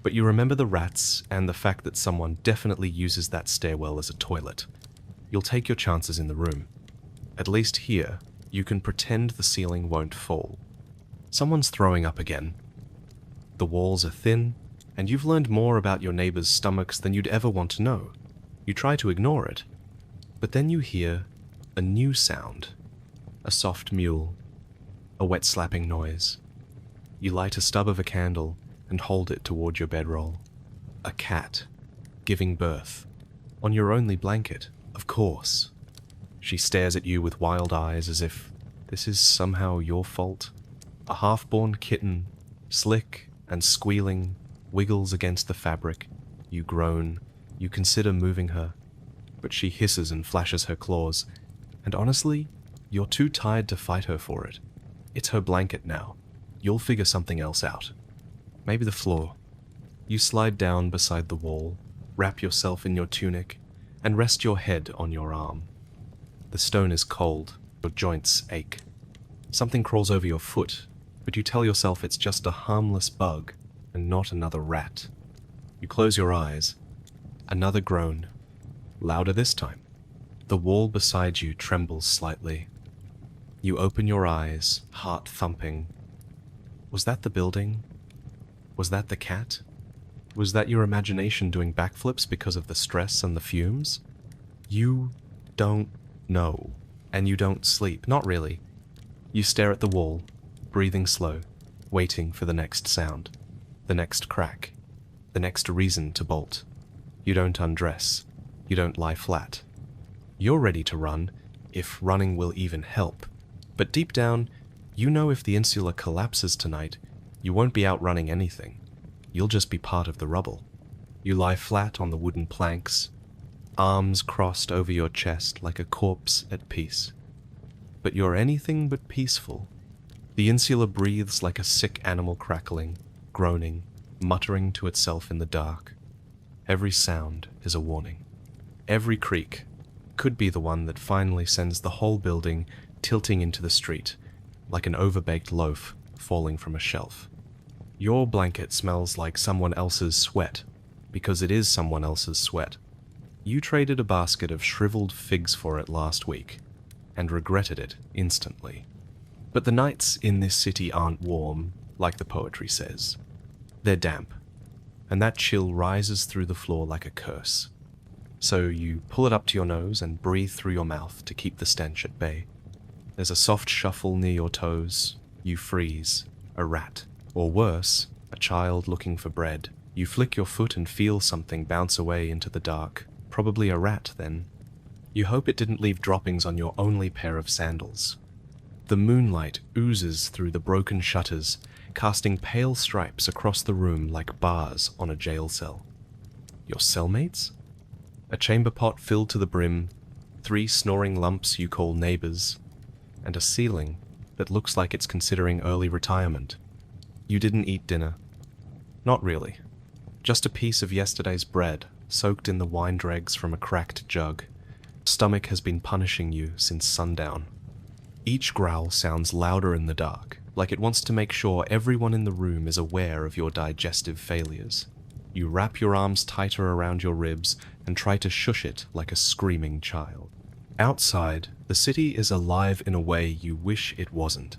but you remember the rats and the fact that someone definitely uses that stairwell as a toilet. You'll take your chances in the room. At least here, you can pretend the ceiling won't fall. Someone's throwing up again. The walls are thin, and you've learned more about your neighbors' stomachs than you'd ever want to know. You try to ignore it, but then you hear a new sound. A soft mewl, a wet slapping noise. You light a stub of a candle and hold it toward your bedroll. A cat, giving birth, on your only blanket, of course. She stares at you with wild eyes as if this is somehow your fault. A half-born kitten, slick and squealing, wiggles against the fabric. You groan. You consider moving her, but she hisses and flashes her claws, and honestly, you're too tired to fight her for it. It's her blanket now. You'll figure something else out. Maybe the floor. You slide down beside the wall, wrap yourself in your tunic, and rest your head on your arm. The stone is cold. Your joints ache. Something crawls over your foot, but you tell yourself it's just a harmless bug and not another rat. You close your eyes. Another groan. Louder this time. The wall beside you trembles slightly. You open your eyes, heart thumping. Was that the building? Was that the cat? Was that your imagination doing backflips because of the stress and the fumes? You don't know, and you don't sleep. Not really. You stare at the wall, breathing slow, waiting for the next sound, the next crack, the next reason to bolt. You don't undress. You don't lie flat. You're ready to run, if running will even help. But deep down, you know if the insula collapses tonight, you won't be outrunning anything. You'll just be part of the rubble. You lie flat on the wooden planks, arms crossed over your chest like a corpse at peace. But you're anything but peaceful. The insula breathes like a sick animal, crackling, groaning, muttering to itself in the dark. Every sound is a warning. Every creak could be the one that finally sends the whole building tilting into the street, like an overbaked loaf falling from a shelf. Your blanket smells like someone else's sweat, because it is someone else's sweat. You traded a basket of shriveled figs for it last week, and regretted it instantly. But the nights in this city aren't warm, like the poetry says. They're damp, and that chill rises through the floor like a curse. So you pull it up to your nose and breathe through your mouth to keep the stench at bay. There's a soft shuffle near your toes. You freeze, a rat. Or worse, a child looking for bread. You flick your foot and feel something bounce away into the dark. Probably a rat, then. You hope it didn't leave droppings on your only pair of sandals. The moonlight oozes through the broken shutters, casting pale stripes across the room like bars on a jail cell. Your cellmates? A chamber pot filled to the brim, 3 snoring lumps you call neighbors, and a ceiling that looks like it's considering early retirement. You didn't eat dinner. Not really. Just a piece of yesterday's bread, soaked in the wine dregs from a cracked jug. Stomach has been punishing you since sundown. Each growl sounds louder in the dark, like it wants to make sure everyone in the room is aware of your digestive failures. You wrap your arms tighter around your ribs and try to shush it like a screaming child. Outside, the city is alive in a way you wish it wasn't.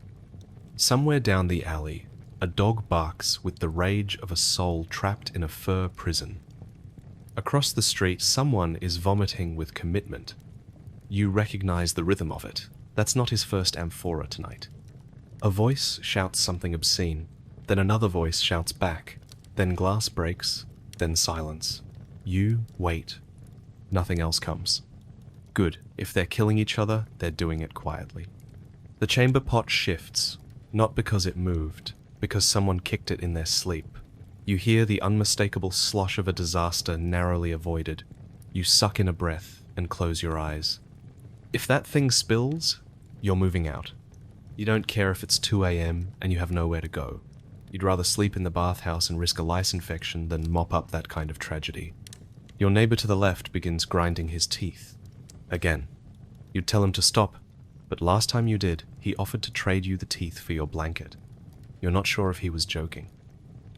Somewhere down the alley, a dog barks with the rage of a soul trapped in a fur prison. Across the street, someone is vomiting with commitment. You recognize the rhythm of it. That's not his first amphora tonight. A voice shouts something obscene, then another voice shouts back, then glass breaks, then silence. You wait. Nothing else comes. Good. If they're killing each other, they're doing it quietly. The chamber pot shifts, not because it moved, because someone kicked it in their sleep. You hear the unmistakable slosh of a disaster narrowly avoided. You suck in a breath and close your eyes. If that thing spills, you're moving out. You don't care if it's 2 a.m. and you have nowhere to go. You'd rather sleep in the bathhouse and risk a lice infection than mop up that kind of tragedy. Your neighbor to the left begins grinding his teeth. Again. You'd tell him to stop, but last time you did, he offered to trade you the teeth for your blanket. You're not sure if he was joking.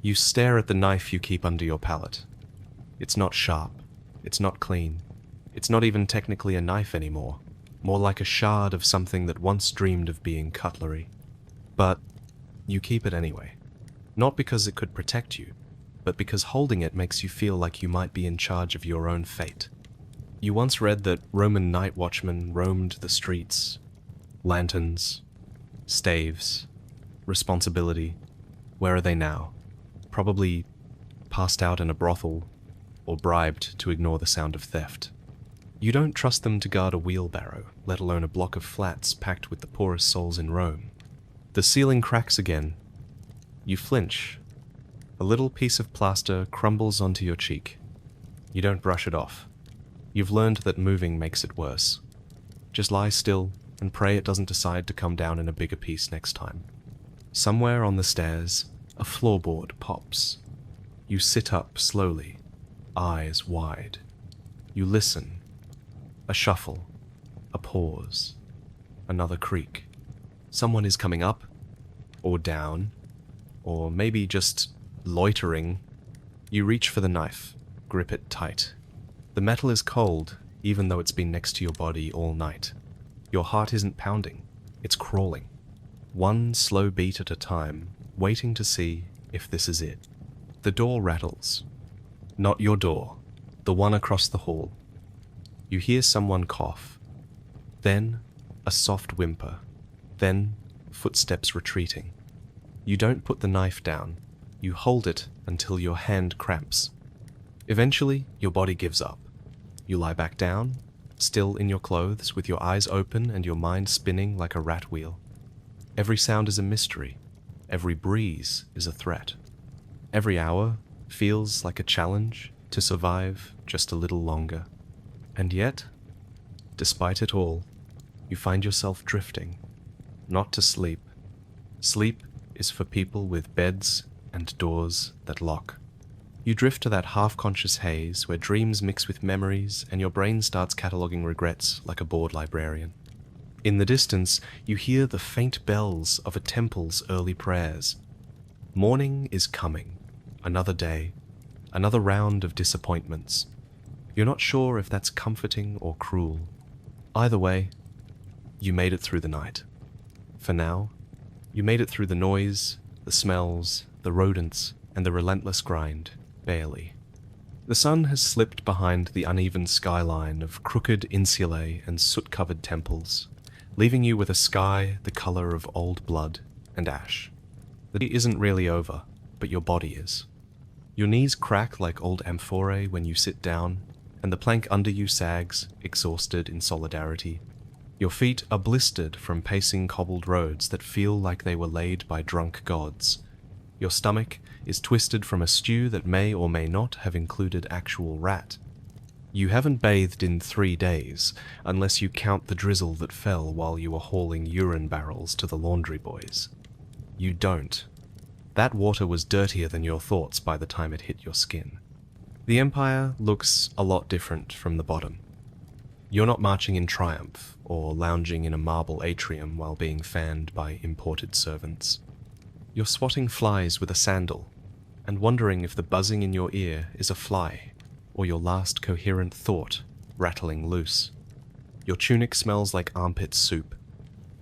You stare at the knife you keep under your pallet. It's not sharp. It's not clean. It's not even technically a knife anymore. More like a shard of something that once dreamed of being cutlery. But you keep it anyway. Not because it could protect you, but because holding it makes you feel like you might be in charge of your own fate. You once read that Roman night watchmen roamed the streets. Lanterns, staves, responsibility. Where are they now? Probably passed out in a brothel, or bribed to ignore the sound of theft. You don't trust them to guard a wheelbarrow, let alone a block of flats packed with the poorest souls in Rome. The ceiling cracks again. You flinch. A little piece of plaster crumbles onto your cheek. You don't brush it off. You've learned that moving makes it worse. Just lie still and pray it doesn't decide to come down in a bigger piece next time. Somewhere on the stairs, a floorboard pops. You sit up slowly, eyes wide. You listen. A shuffle, a pause, another creak. Someone is coming up, or down, or maybe just loitering. You reach for the knife, grip it tight. The metal is cold, even though it's been next to your body all night. Your heart isn't pounding, it's crawling. One slow beat at a time, waiting to see if this is it. The door rattles. Not your door, the one across the hall. You hear someone cough. Then a soft whimper. Then footsteps retreating. You don't put the knife down. You hold it until your hand cramps. Eventually, your body gives up. You lie back down, still in your clothes, with your eyes open and your mind spinning like a rat wheel. Every sound is a mystery. Every breeze is a threat. Every hour feels like a challenge to survive just a little longer. And yet, despite it all, you find yourself drifting, not to sleep. Sleep is for people with beds and doors that lock. You drift to that half-conscious haze where dreams mix with memories and your brain starts cataloguing regrets like a bored librarian. In the distance, you hear the faint bells of a temple's early prayers. Morning is coming. Another day. Another round of disappointments. You're not sure if that's comforting or cruel. Either way, you made it through the night. For now, you made it through the noise, the smells, the rodents, and the relentless grind, barely. The sun has slipped behind the uneven skyline of crooked insulae and soot-covered temples, leaving you with a sky the color of old blood and ash. The day isn't really over, but your body is. Your knees crack like old amphorae when you sit down, and the plank under you sags, exhausted in solidarity. Your feet are blistered from pacing cobbled roads that feel like they were laid by drunk gods. Your stomach is twisted from a stew that may or may not have included actual rat. You haven't bathed in 3 days, unless you count the drizzle that fell while you were hauling urine barrels to the laundry boys. You don't. That water was dirtier than your thoughts by the time it hit your skin. The Empire looks a lot different from the bottom. You're not marching in triumph or lounging in a marble atrium while being fanned by imported servants. You're swatting flies with a sandal and wondering if the buzzing in your ear is a fly or your last coherent thought rattling loose. Your tunic smells like armpit soup.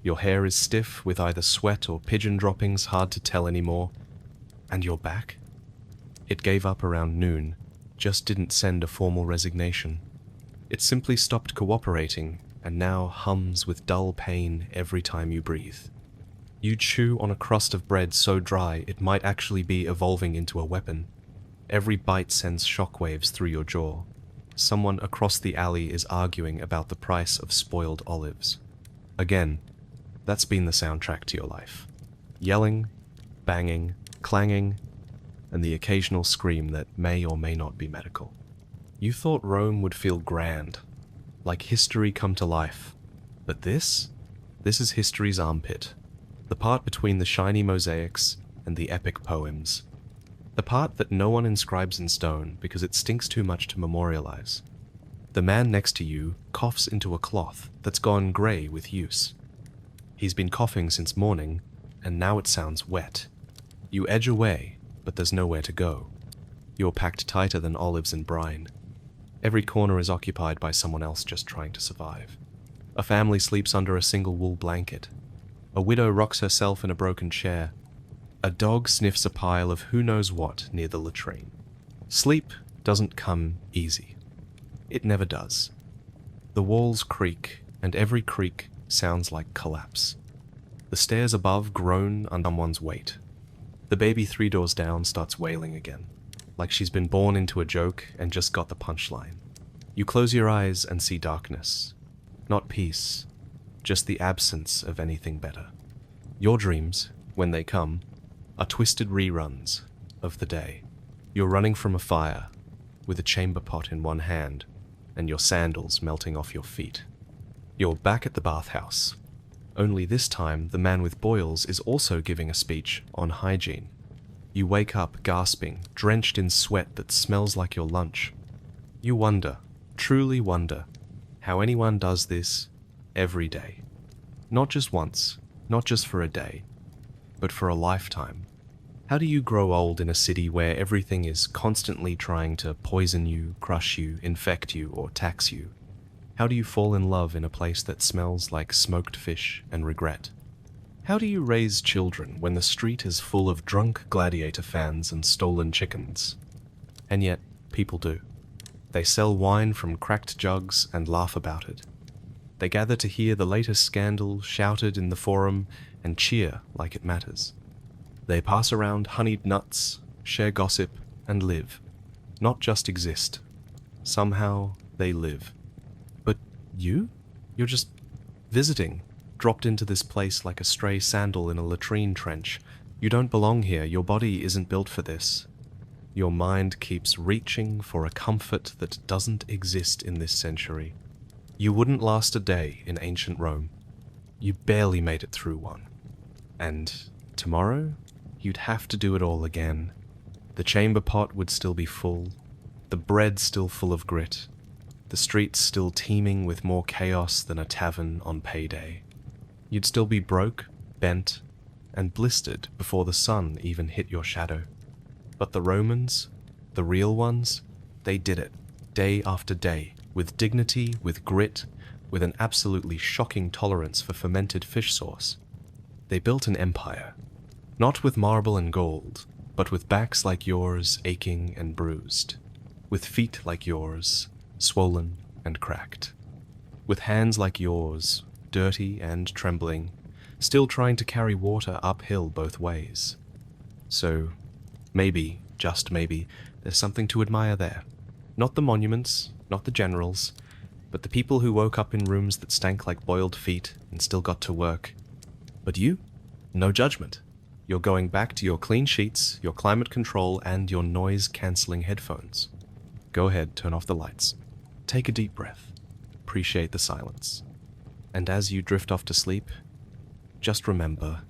Your hair is stiff with either sweat or pigeon droppings, hard to tell anymore. And your back? It gave up around noon, just didn't send a formal resignation. It simply stopped cooperating and now hums with dull pain every time you breathe. You chew on a crust of bread so dry it might actually be evolving into a weapon. Every bite sends shockwaves through your jaw. Someone across the alley is arguing about the price of spoiled olives. Again, that's been the soundtrack to your life. Yelling, banging, clanging, and the occasional scream that may or may not be medical. You thought Rome would feel grand, like history come to life. But this is history's armpit. The part between the shiny mosaics and the epic poems. The part that no one inscribes in stone because it stinks too much to memorialize. The man next to you coughs into a cloth that's gone grey with use. He's been coughing since morning, and now it sounds wet. You edge away, but there's nowhere to go. You're packed tighter than olives in brine. Every corner is occupied by someone else just trying to survive. A family sleeps under a single wool blanket. A widow rocks herself in a broken chair. A dog sniffs a pile of who knows what near the latrine. Sleep doesn't come easy. It never does. The walls creak, and every creak sounds like collapse. The stairs above groan under someone's weight. The baby 3 doors down starts wailing again, like she's been born into a joke and just got the punchline. You close your eyes and see darkness. Not peace, just the absence of anything better. Your dreams, when they come, are twisted reruns of the day. You're running from a fire, with a chamber pot in one hand, and your sandals melting off your feet. You're back at the bathhouse. Only this time, the man with boils is also giving a speech on hygiene. You wake up gasping, drenched in sweat that smells like your lunch. You wonder, truly wonder, how anyone does this every day. Not just once, not just for a day, but for a lifetime. How do you grow old in a city where everything is constantly trying to poison you, crush you, infect you, or tax you? How do you fall in love in a place that smells like smoked fish and regret? How do you raise children when the street is full of drunk gladiator fans and stolen chickens? And yet, people do. They sell wine from cracked jugs and laugh about it. They gather to hear the latest scandal shouted in the forum and cheer like it matters. They pass around honeyed nuts, share gossip, and live. Not just exist. Somehow, they live. But you? You're just visiting, dropped into this place like a stray sandal in a latrine trench. You don't belong here. Your body isn't built for this. Your mind keeps reaching for a comfort that doesn't exist in this century. You wouldn't last a day in ancient Rome. You barely made it through one. And tomorrow, you'd have to do it all again. The chamber pot would still be full, the bread still full of grit, the streets still teeming with more chaos than a tavern on payday. You'd still be broke, bent, and blistered before the sun even hit your shadow. But the Romans, the real ones, they did it, day after day, with dignity, with grit, with an absolutely shocking tolerance for fermented fish sauce. They built an empire, not with marble and gold, but with backs like yours aching and bruised, with feet like yours, swollen and cracked, with hands like yours, dirty and trembling, still trying to carry water uphill both ways. So, maybe, just maybe, there's something to admire there. Not the monuments, not the generals, but the people who woke up in rooms that stank like boiled feet and still got to work. But you? No judgment. You're going back to your clean sheets, your climate control, and your noise-cancelling headphones. Go ahead, turn off the lights. Take a deep breath. Appreciate the silence. And as you drift off to sleep, just remember,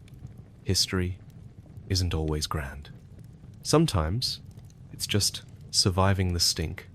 history isn't always grand. Sometimes, it's just surviving the stink